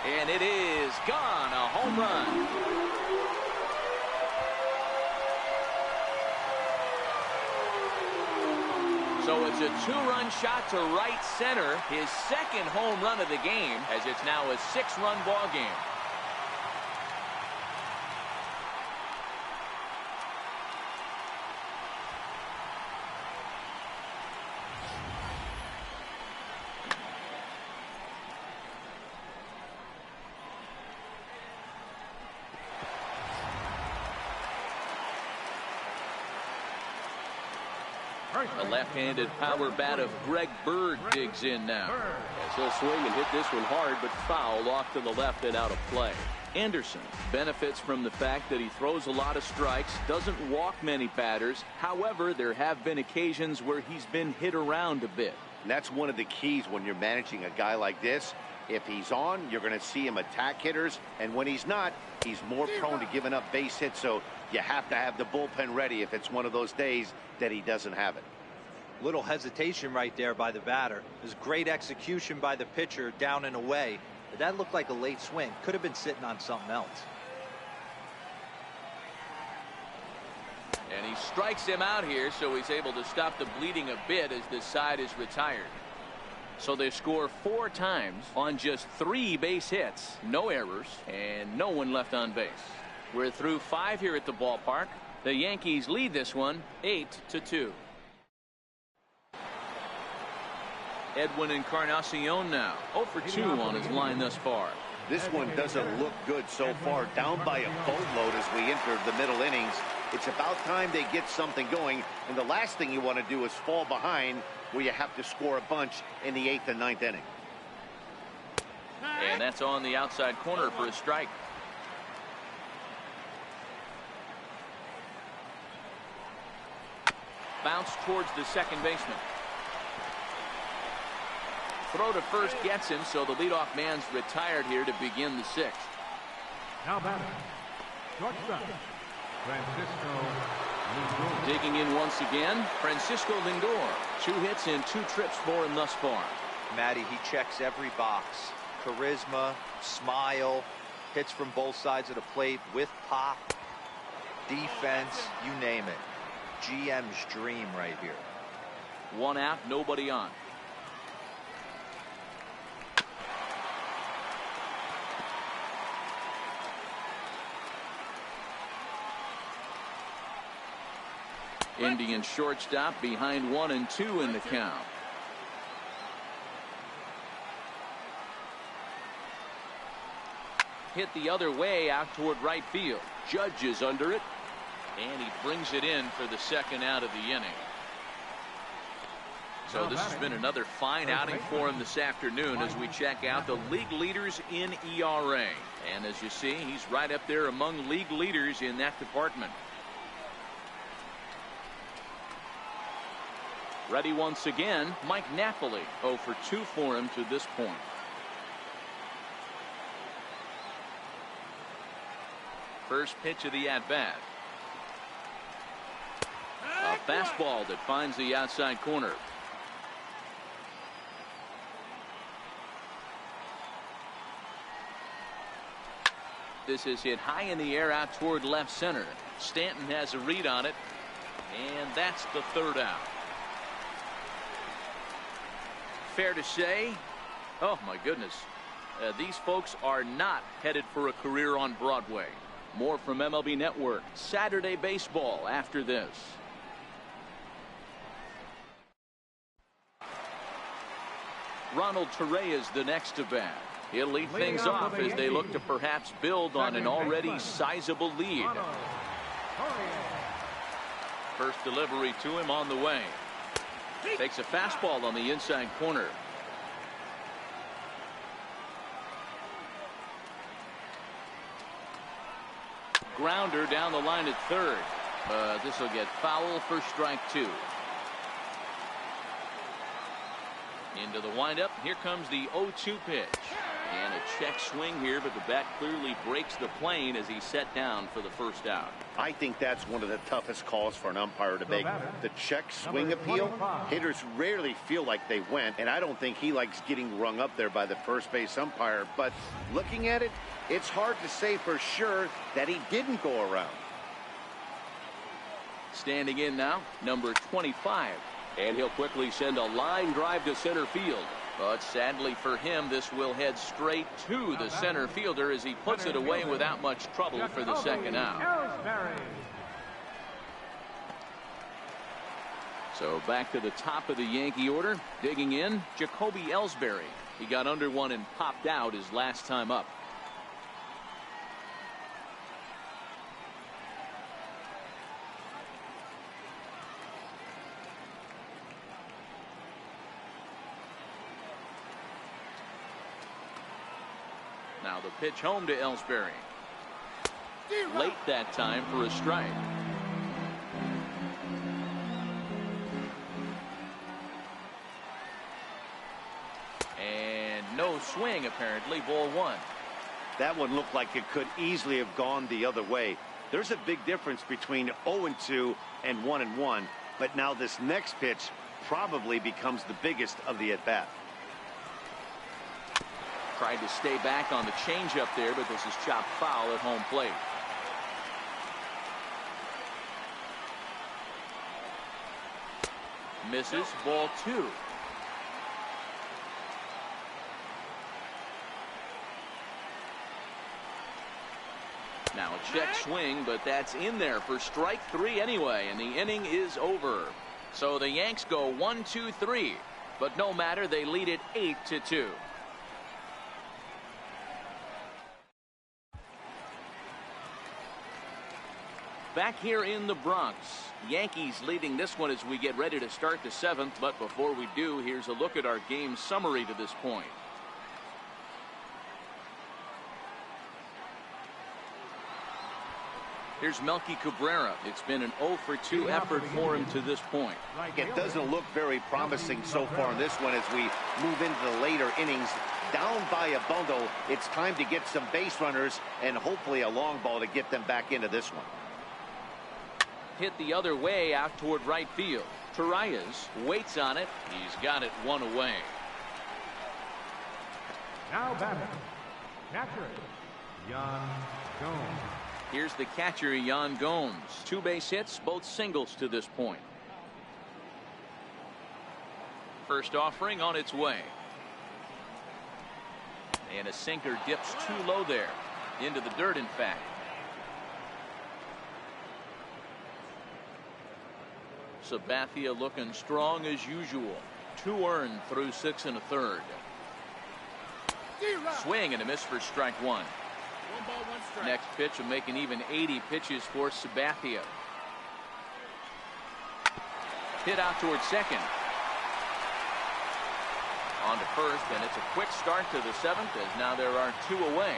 A: And it is gone. A home run. So it's a 2-run shot to right center. His second home run of the game, as it's now a 6-run ball game. The left-handed power bat of Greg Bird digs in now.
F: As he'll swing and hit this one hard, but foul off to the left and out of play.
A: Anderson benefits from the fact that he throws a lot of strikes, doesn't walk many batters. However, there have been occasions where he's been hit around a bit.
B: And that's one of the keys when you're managing a guy like this. If he's on, you're going to see him attack hitters, and when he's not, he's more prone to giving up base hits, so you have to have the bullpen ready if it's one of those days that he doesn't have it.
D: Little hesitation right there by the batter. It was great execution by the pitcher down and away. But that looked like a late swing. Could have been sitting on something else.
A: And he strikes him out here, so he's able to stop the bleeding a bit as this side is retired. So they score 4 times on just 3 base hits, no errors, and no one left on base. We're through 5 here at the ballpark. The Yankees lead this one 8-2. Edwin Encarnacion now 0 for 2 on his line thus far.
B: This one doesn't look good so far. Down by a boatload as we enter the middle innings. It's about time they get something going, and the last thing you want to do is fall behind where you have to score a bunch in the 8th and 9th inning.
A: And that's on the outside corner for a strike. Bounce towards the second baseman. Throw to first gets him, so the leadoff man's retired here to begin the 6th.
C: Now batting, shortstop, Francisco Lindor.
A: Digging in once again, Francisco Lindor. 2 hits and 2 trips for him thus far.
D: Matty, he checks every box. Charisma, smile, hits from both sides of the plate with pop, defense, you name it. GM's dream right here.
A: 1 out, nobody on. Indian shortstop behind 1 and 2 in the count. Hit the other way out toward right field. Judge is under it, and he brings it in for the 2nd out of the inning. So this has been another fine outing for him this afternoon as we check out the league leaders in ERA. And as you see, he's right up there among league leaders in that department. Ready once again, Mike Napoli. 0 for 2 for him to this point. First pitch of the at-bat. A fastball that finds the outside corner. This is hit high in the air out toward left center. Stanton has a read on it, and that's the 3rd out. Fair to say, oh my goodness, these folks are not headed for a career on Broadway. More from MLB Network Saturday Baseball after this. Ronald Torreyes is the next to bat. He'll lead things off as they look to perhaps build on an already sizable lead. First delivery to him on the way. Takes a fastball on the inside corner. Grounder down the line at 3rd. This will get foul for strike 2. Into the windup. Here comes the 0-2 pitch. And a check swing here, but the bat clearly breaks the plane as he's set down for the 1st out.
B: I think that's one of the toughest calls for an umpire to make. The check swing appeal, hitters rarely feel like they went, and I don't think he likes getting rung up there by the first base umpire. But looking at it, it's hard to say for sure that he didn't go around.
A: Standing in now, number 25.
F: And he'll quickly send a line drive to center field.
A: But sadly for him, this will head straight to the center fielder as he puts it away without much trouble for the 2nd out. So back to the top of the Yankee order. Digging in, Jacoby Ellsbury. He got under one and popped out his last time up. Now the pitch home to Ellsbury. Late that time for a strike. And no swing apparently. Ball 1.
B: That one looked like it could easily have gone the other way. There's a big difference between 0-2 and 1-1. But now this next pitch probably becomes the biggest of the at-bat.
A: Tried to stay back on the changeup there, but this is chopped foul at home plate. Misses. Ball 2. check swing, but that's in there for strike 3 anyway, and the inning is over. So the Yanks go 1-2-3, but no matter, they lead it 8-2. Back here in the Bronx, Yankees leading this one as we get ready to start the 7th. But before we do, here's a look at our game summary to this point. Here's Melky Cabrera. It's been an 0-for-2 effort for him to this point.
B: It doesn't look very promising so far in this one as we move into the later innings. Down by a bundle, it's time to get some base runners and hopefully a long ball to get them back into this one.
A: Hit the other way out toward right field. Torreyes waits on it. He's got it one away.
C: Now batting, catcher, Yan Gomes.
A: Here's the catcher, Yan Gomes. 2 base hits, both singles to this point. First offering on its way. And a sinker dips too low there. Into the dirt, in fact. Sabathia looking strong as usual. 2 earned through 6 1/3. Swing and a miss for strike 1.
E: 1 ball, 1 strike.
A: Next pitch will make an even 80 pitches for Sabathia. Hit out towards second. On to first, and it's a quick start to the 7th as now there are 2 away.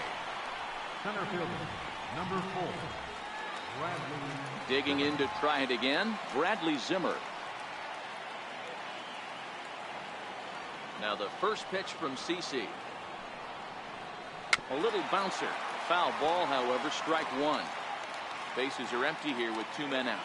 C: Center fielder, number 4, Bradley.
A: Digging in to try it again, Bradley Zimmer. Now the first pitch from CC. A little bouncer. Foul ball, however, strike 1. Bases are empty here with 2 men out.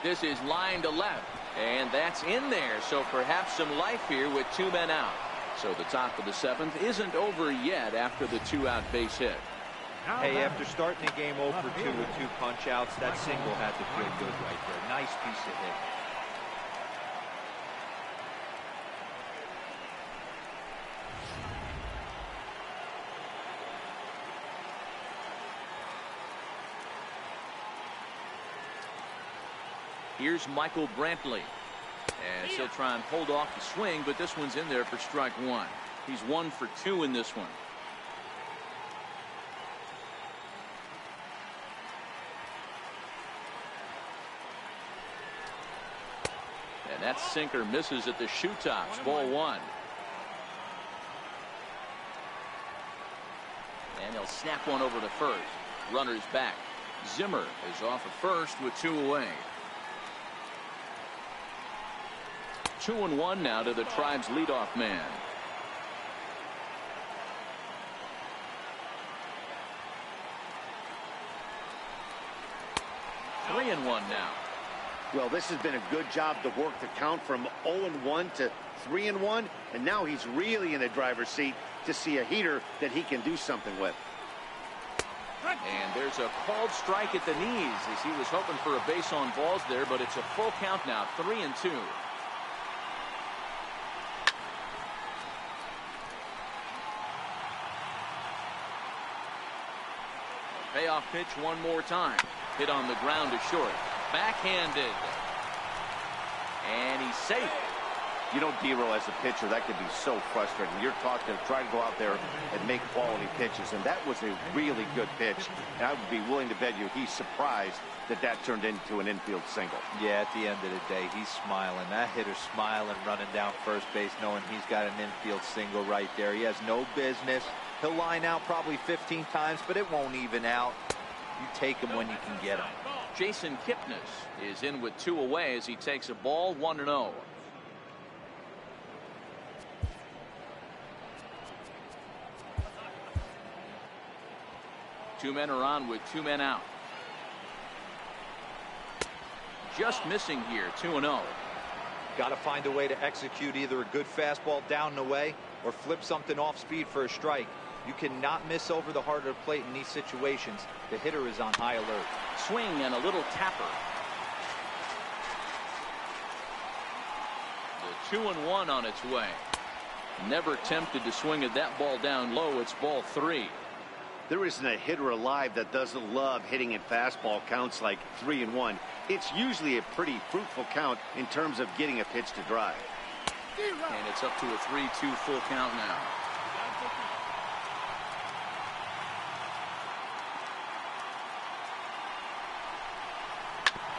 A: This is line to left, and that's in there, so perhaps some life here with 2 men out. So the top of the 7th isn't over yet after the 2-out base hit.
D: Hey, after starting the game 0-for-2 with 2 punch-outs, that single had to feel good right there. Nice piece of hit.
A: Here's Michael Brantley. And he'll try and hold off the swing, but this one's in there for strike 1. He's 1 for 2 in this one. And that sinker misses at the shoe tops. Ball 1. And he'll snap one over to first. Runners back. Zimmer is off at first with 2 away. 2-1 now to the Tribe's leadoff man. Three and 1 now.
B: Well, this has been a good job to work the count from 0-1 to 3-1, and now he's really in the driver's seat to see a heater that he can do something with.
A: And there's a called strike at the knees as he was hoping for a base on balls there, but it's a full count now, 3-2. Payoff pitch one more time. Hit on the ground to short. Backhanded. And he's safe.
B: You know, D-Roll, as a pitcher, that could be so frustrating. You're taught to try to go out there and make quality pitches, and that was a really good pitch. And I would be willing to bet you he's surprised that that turned into an infield single.
D: Yeah, at the end of the day, he's smiling. That hitter's smiling, running down first base, knowing he's got an infield single right there. He has no business. He'll line out probably 15 times, but it won't even out. You take him when you can get him.
A: Jason Kipnis is in with 2 away as he takes a ball, 1-0. Two men are on with 2 men out. Just missing here, 2-0.
D: Got to find a way to execute either a good fastball down and away or flip something off speed for a strike. You cannot miss over the heart of the plate in these situations. The hitter is on high alert.
A: Swing and a little tapper. The 2-1 on its way. Never tempted to swing at that ball down low. It's ball 3.
B: There isn't a hitter alive that doesn't love hitting in fastball counts like 3-1. It's usually a pretty fruitful count in terms of getting a pitch to drive.
A: And it's up to a 3-2 full count now.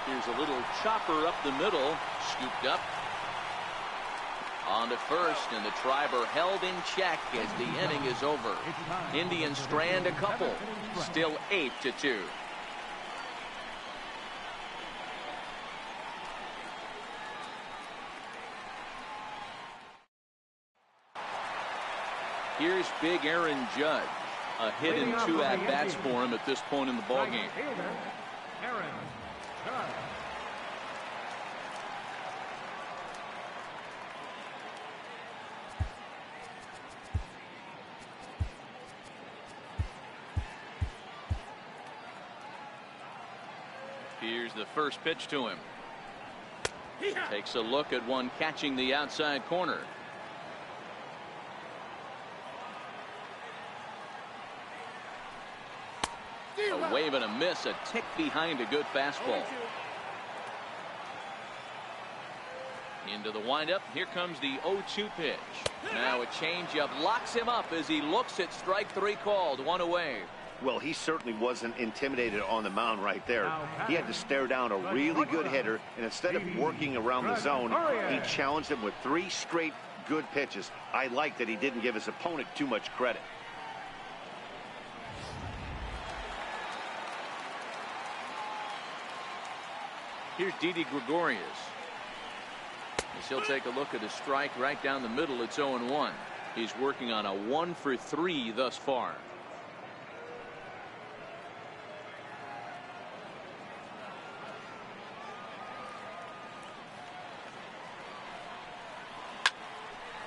A: Here's a little chopper up the middle, scooped up. On to first, and the Triber held in check as the inning is over. Indians strand a couple, still 8-2. Here's big Aaron Judge. A hit and 2 at-bats for him at this point in the ballgame.
C: Aaron Judge.
A: Here's the first pitch to him. Takes a look at one catching the outside corner. A wave and a miss, a tick behind a good fastball. Into the windup. Here comes the 0-2 pitch. Now a changeup locks him up as he looks at strike 3 called. 1 away.
B: Well, he certainly wasn't intimidated on the mound right there. He had to stare down a really good hitter, and instead of working around the zone, he challenged him with 3 straight good pitches. I like that he didn't give his opponent too much credit.
A: Here's Didi Gregorius. As he'll take a look at a strike right down the middle. It's 0-1. He's working on a 1 for 3 thus far.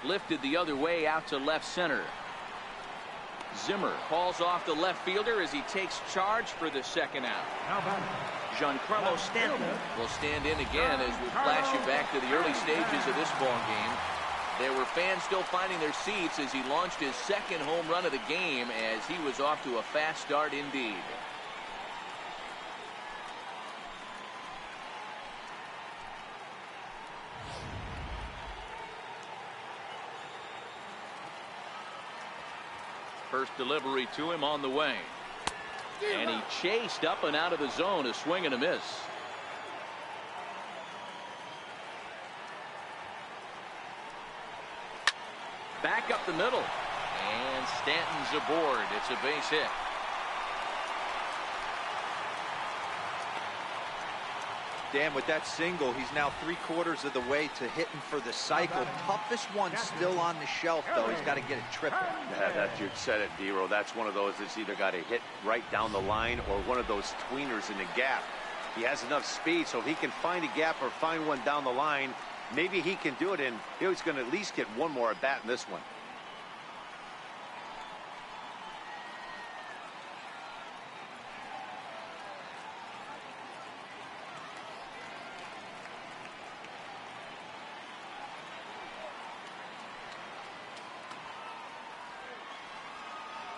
A: Lifted the other way out to left center. Zimmer calls off the left fielder as he takes charge for the second out. Giancarlo Stanton will stand in again as we flash you back to the early stages of this ball game. There were fans still finding their seats as he launched his second home run of the game, as he was off to a fast start indeed. First delivery to him on the way. And he chased up and out of the zone, a swing and a miss. Back up the middle. And Stanton's aboard. It's a base hit.
D: Dan, with that single, he's now 3/4 of the way to hitting for the cycle. Toughest one still on the shelf, though. He's got to get a triple.
B: Yeah, you said it, Dero. That's one of those that's either got to hit right down the line or one of those tweeners in the gap. He has enough speed, so if he can find a gap or find one down the line, maybe he can do it, and he's going to at least get one more at bat in this one.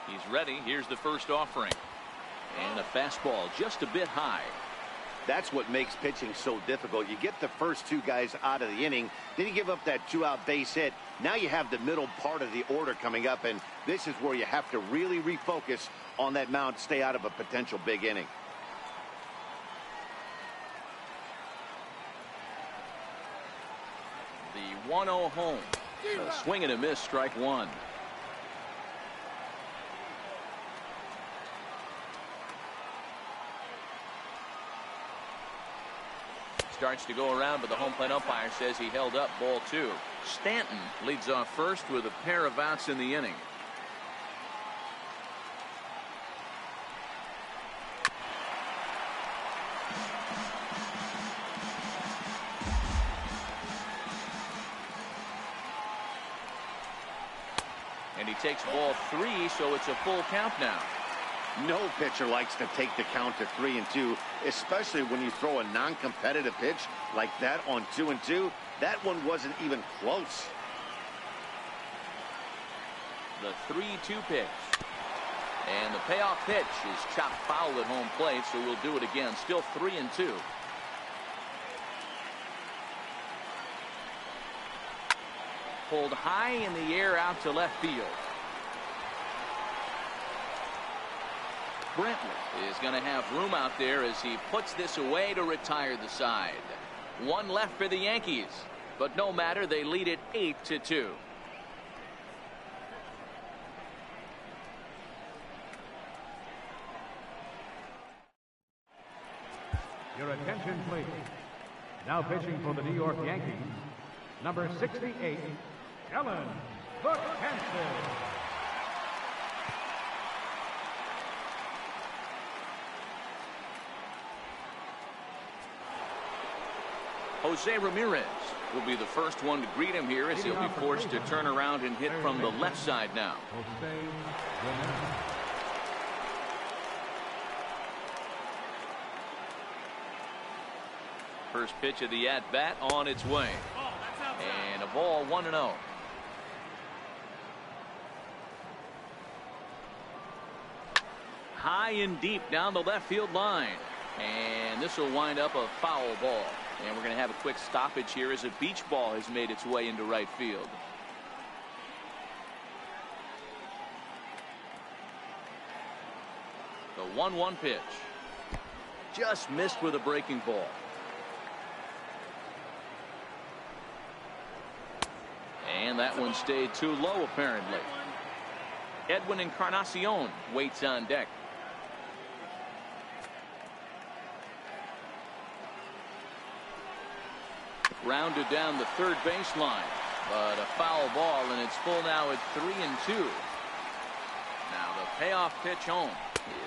A: He's ready. Here's the first offering. And a fastball just a bit high.
B: That's what makes pitching so difficult. You get the first 2 guys out of the inning, then you give up that 2-out base hit. Now you have the middle part of the order coming up, and this is where you have to really refocus on that mound, stay out of a potential big inning.
A: The 1-0 home. A swing and a miss, strike 1. Starts to go around, but the home plate umpire says he held up, ball 2. Stanton leads off first with a pair of outs in the inning. And he takes ball 3, so it's a full count now.
B: No pitcher likes to take the count to 3-2, especially when you throw a non-competitive pitch like that on 2-2. That one wasn't even close.
A: The 3-2 pitch. And the payoff pitch is chopped foul at home plate, so we'll do it again. Still 3-2. Pulled high in the air out to left field. Brantley is going to have room out there as he puts this away to retire the side. One left for the Yankees, but no matter, they lead it 8-2.
C: Your attention, please. Now pitching for the New York Yankees, number 68, Ellen Buchanan.
A: Jose Ramirez will be the first one to greet him here as he'll be forced to turn around and hit from the left side now.
C: Jose Ramirez.
A: First pitch of the at-bat on its way. And a ball 1-0. High and deep down the left field line. And this will wind up a foul ball. And we're going to have a quick stoppage here as a beach ball has made its way into right field. The 1-1 pitch. Just missed with a breaking ball. And that one stayed too low, apparently. Edwin Encarnacion waits on deck. Rounded down the third baseline, but a foul ball, and it's full now at 3-2. Now the payoff pitch home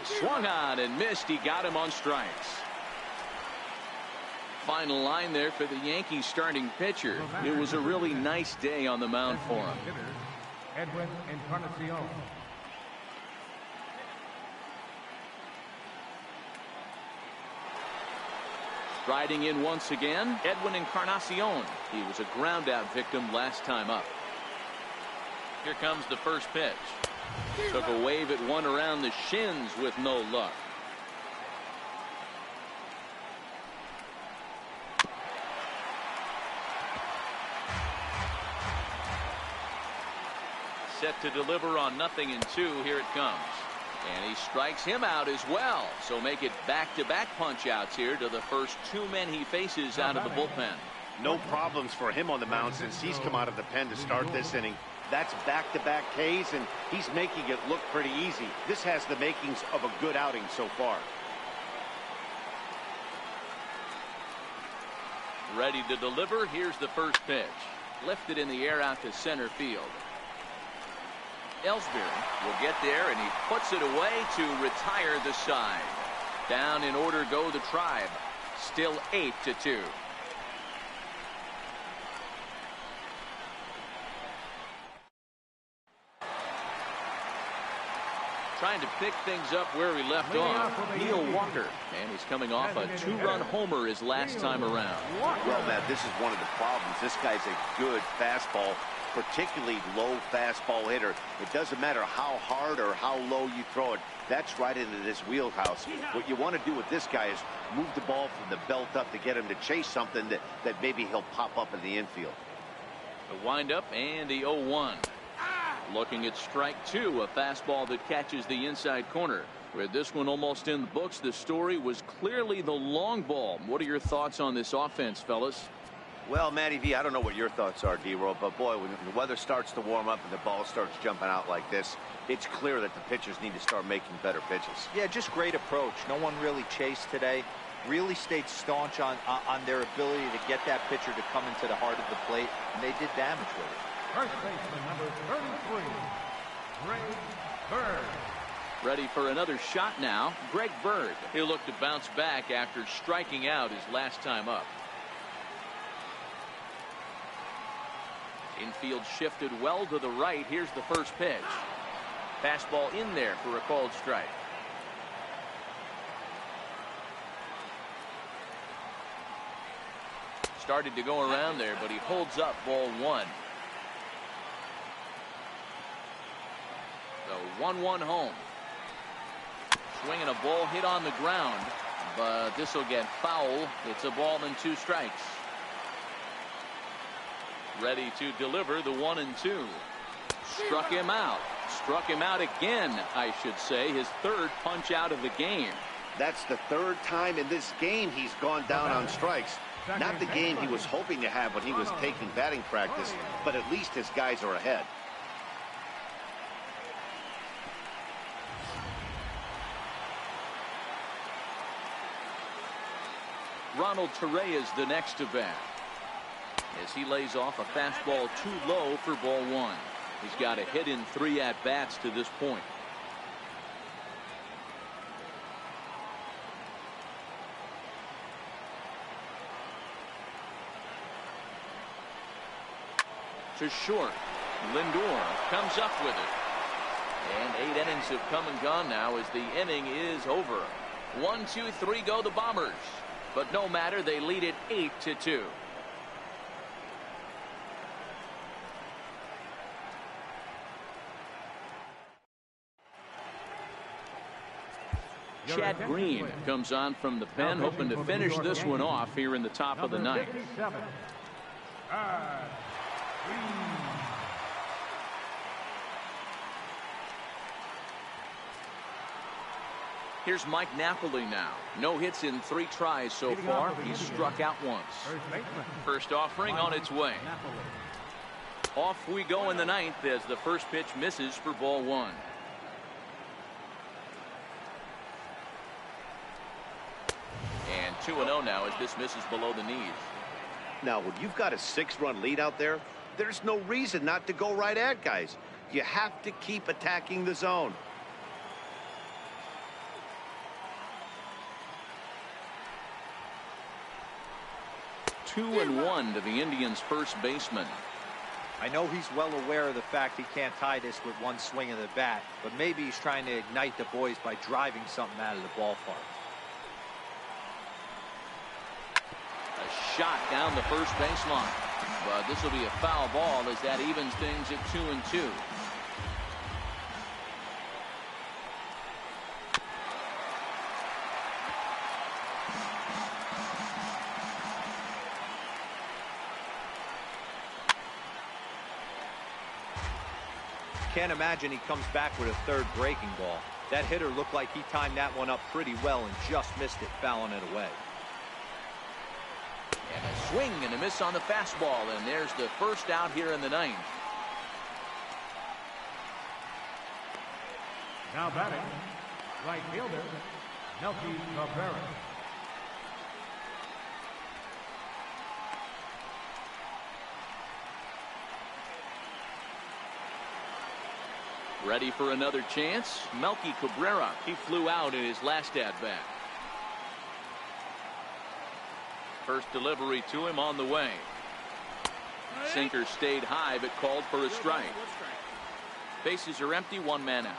A: is swung on and missed. He got him on strikes. Final line there for the Yankees starting pitcher. It was a really nice day on the mound for him.
C: Edwin Encarnacion.
A: Striding in once again, Edwin Encarnacion. He was a ground out victim last time up. Here comes the first pitch. Took a wave at one around the shins with no luck. Set to deliver on 0-2. Here it comes. And he strikes him out as well. So make it back-to-back punch-outs here to the first two men he faces out of the bullpen.
B: No problems for him on the mound since he's come out of the pen to start this inning. That's back-to-back Ks, and he's making it look pretty easy. This has the makings of a good outing so far.
A: Ready to deliver. Here's the first pitch. Lifted in the air out to center field. Ellsbury will get there, and he puts it away to retire the side. Down in order go the Tribe. Still 8-2. Trying to pick things up where we left off. Neil Walker, and he's coming off a two-run homer his last time around.
B: Well, Matt, this is one of the problems. This guy's a good fastball, particularly low fastball hitter. It doesn't matter how hard or how low you throw it. That's right into this wheelhouse. What you want to do with this guy is move the ball from the belt up to get him to chase something that maybe he'll pop up in the infield.
A: The windup and the 0-1. Looking at strike two, a fastball that catches the inside corner. With this one almost in the books, the story was clearly the long ball. What are your thoughts on this offense, fellas?
B: Well, Matty V, I don't know what your thoughts are, D-Roll, but boy, when the weather starts to warm up and the ball starts jumping out like this, it's clear that the pitchers need to start making better pitches.
D: Yeah, just great approach. No one really chased today. Really stayed staunch on their ability to get that pitcher to come into the heart of the plate, and they did damage with it.
C: First baseman, number 33, Greg Bird.
A: Ready for another shot now. Greg Bird. He'll look to bounce back after striking out his last time up. Infield shifted well to the right. Here's the first pitch. Fastball in there for a called strike. Started to go around there, but he holds up ball one. 1-1 home. Swinging a ball hit on the ground, but this will get foul. It's a ball and 2 strikes. Ready to deliver the 1-2. Struck him out. Struck him out again, I should say. His 3rd punch out of the game.
B: That's the 3rd time in this game he's gone down on strikes. Not the game he was hoping to have when he was taking batting practice, but at least his guys are ahead.
A: Ronald Torre is the next to bat, as he lays off a fastball too low for ball 1. He's got a hit in 3 at-bats to this point. To short. Lindor comes up with it. And 8 innings have come and gone now as the inning is over. 1, 2, 3 go the Bombers. But no matter, they lead it 8-2. Chad Green comes on from the pen, hoping to finish this one off here in the top of the 9th. Here's Mike Napoli now. No hits in 3 tries so far. He's struck out once. First offering on its way. Off we go in the 9th as the first pitch misses for ball 1. And 2-0 now as this misses below the knees.
B: Now, when you've got a 6-run lead out there, there's no reason not to go right at guys. You have to keep attacking the zone.
A: Two and 1 to the Indians' first baseman.
D: I know he's well aware of the fact he can't tie this with one swing of the bat, but maybe he's trying to ignite the boys by driving something out of the ballpark.
A: A shot down the first baseline, but this will be a foul ball as that evens things at 2-2.
D: Can't imagine he comes back with a 3rd breaking ball. That hitter looked like he timed that one up pretty well and just missed it, fouling it away.
A: And a swing and a miss on the fastball, and there's the first out here in the 9th.
C: Now batting, right fielder, Melky Cabrera.
A: Ready for another chance. Melky Cabrera. He flew out in his last at-bat. First delivery to him on the way. Sinker stayed high but called for a strike. Bases are empty, 1 man out.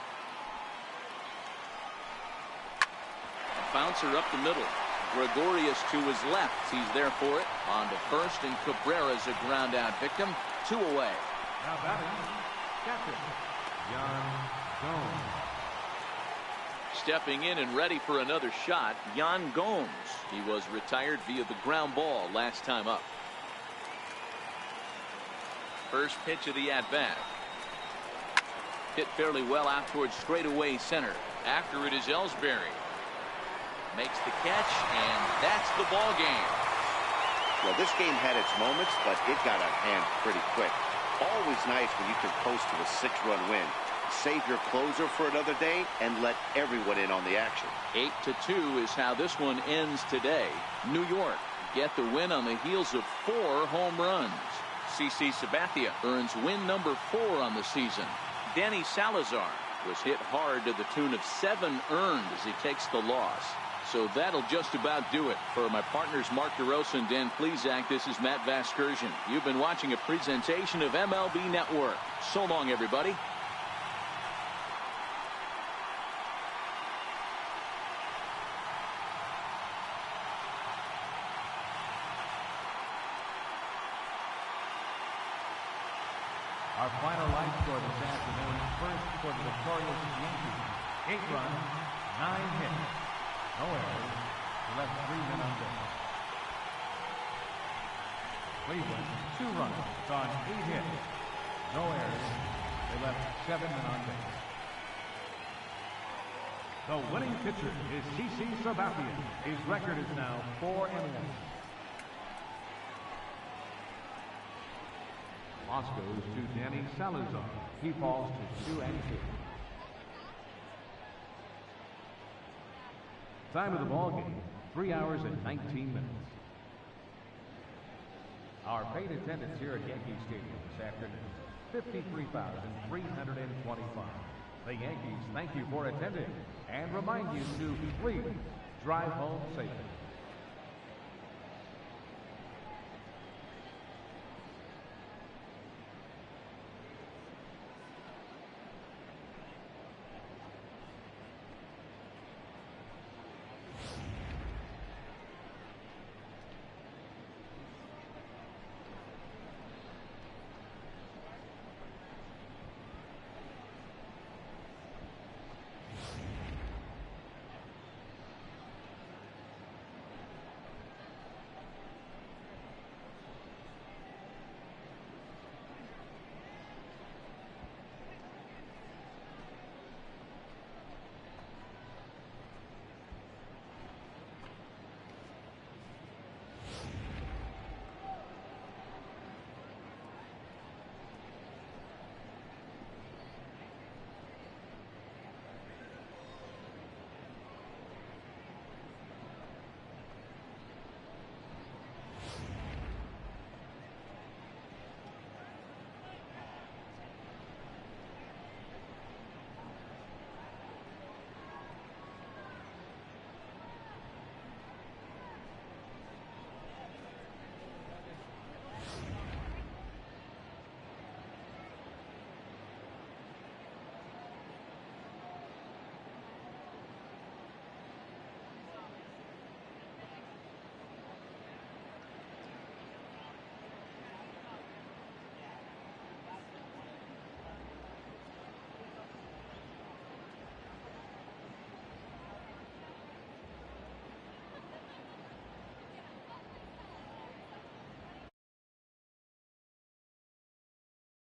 A: A bouncer up the middle. Gregorius to his left. He's there for it. On to first, and Cabrera's a ground out victim. 2 away.
C: Now batting, captain.
A: Stepping in and ready for another shot, Yan Gomes. He was retired via the ground ball last time up. First pitch of the at-bat. Hit fairly well out towards straightaway center. After it is Ellsbury. Makes the catch, and that's the ball game.
B: Well, this game had its moments, but it got out of hand pretty quick. Always nice when you can coast to a 6-run win. Save your closer for another day and let everyone in on the action.
A: 8-2 is how this one ends today. New York get the win on the heels of 4 home runs. CC Sabathia earns win number 4 on the season. Danny Salazar was hit hard to the tune of 7 earned as he takes the loss. So that'll just about do it. For my partners Mark DeRosa and Dan Plesac, this is Matt Vasgersian. You've been watching a presentation of MLB Network. So long, everybody.
C: Our final line score this afternoon. First for the victorious Yankees. 8 runs, 9 hits. No errors. Left 3 men on base. Cleveland, 2 runs on 8 hits. No errors. They left 7 men on base. The winning pitcher is CC Sabathia. His record is now 4-1. Loss goes to Danny Salazar. He falls to 2-2. Time of the ball game, 3 hours and 19 minutes. Our paid attendance here at Yankee Stadium this afternoon, 53,325. The Yankees thank you for attending and remind you to please drive home safely.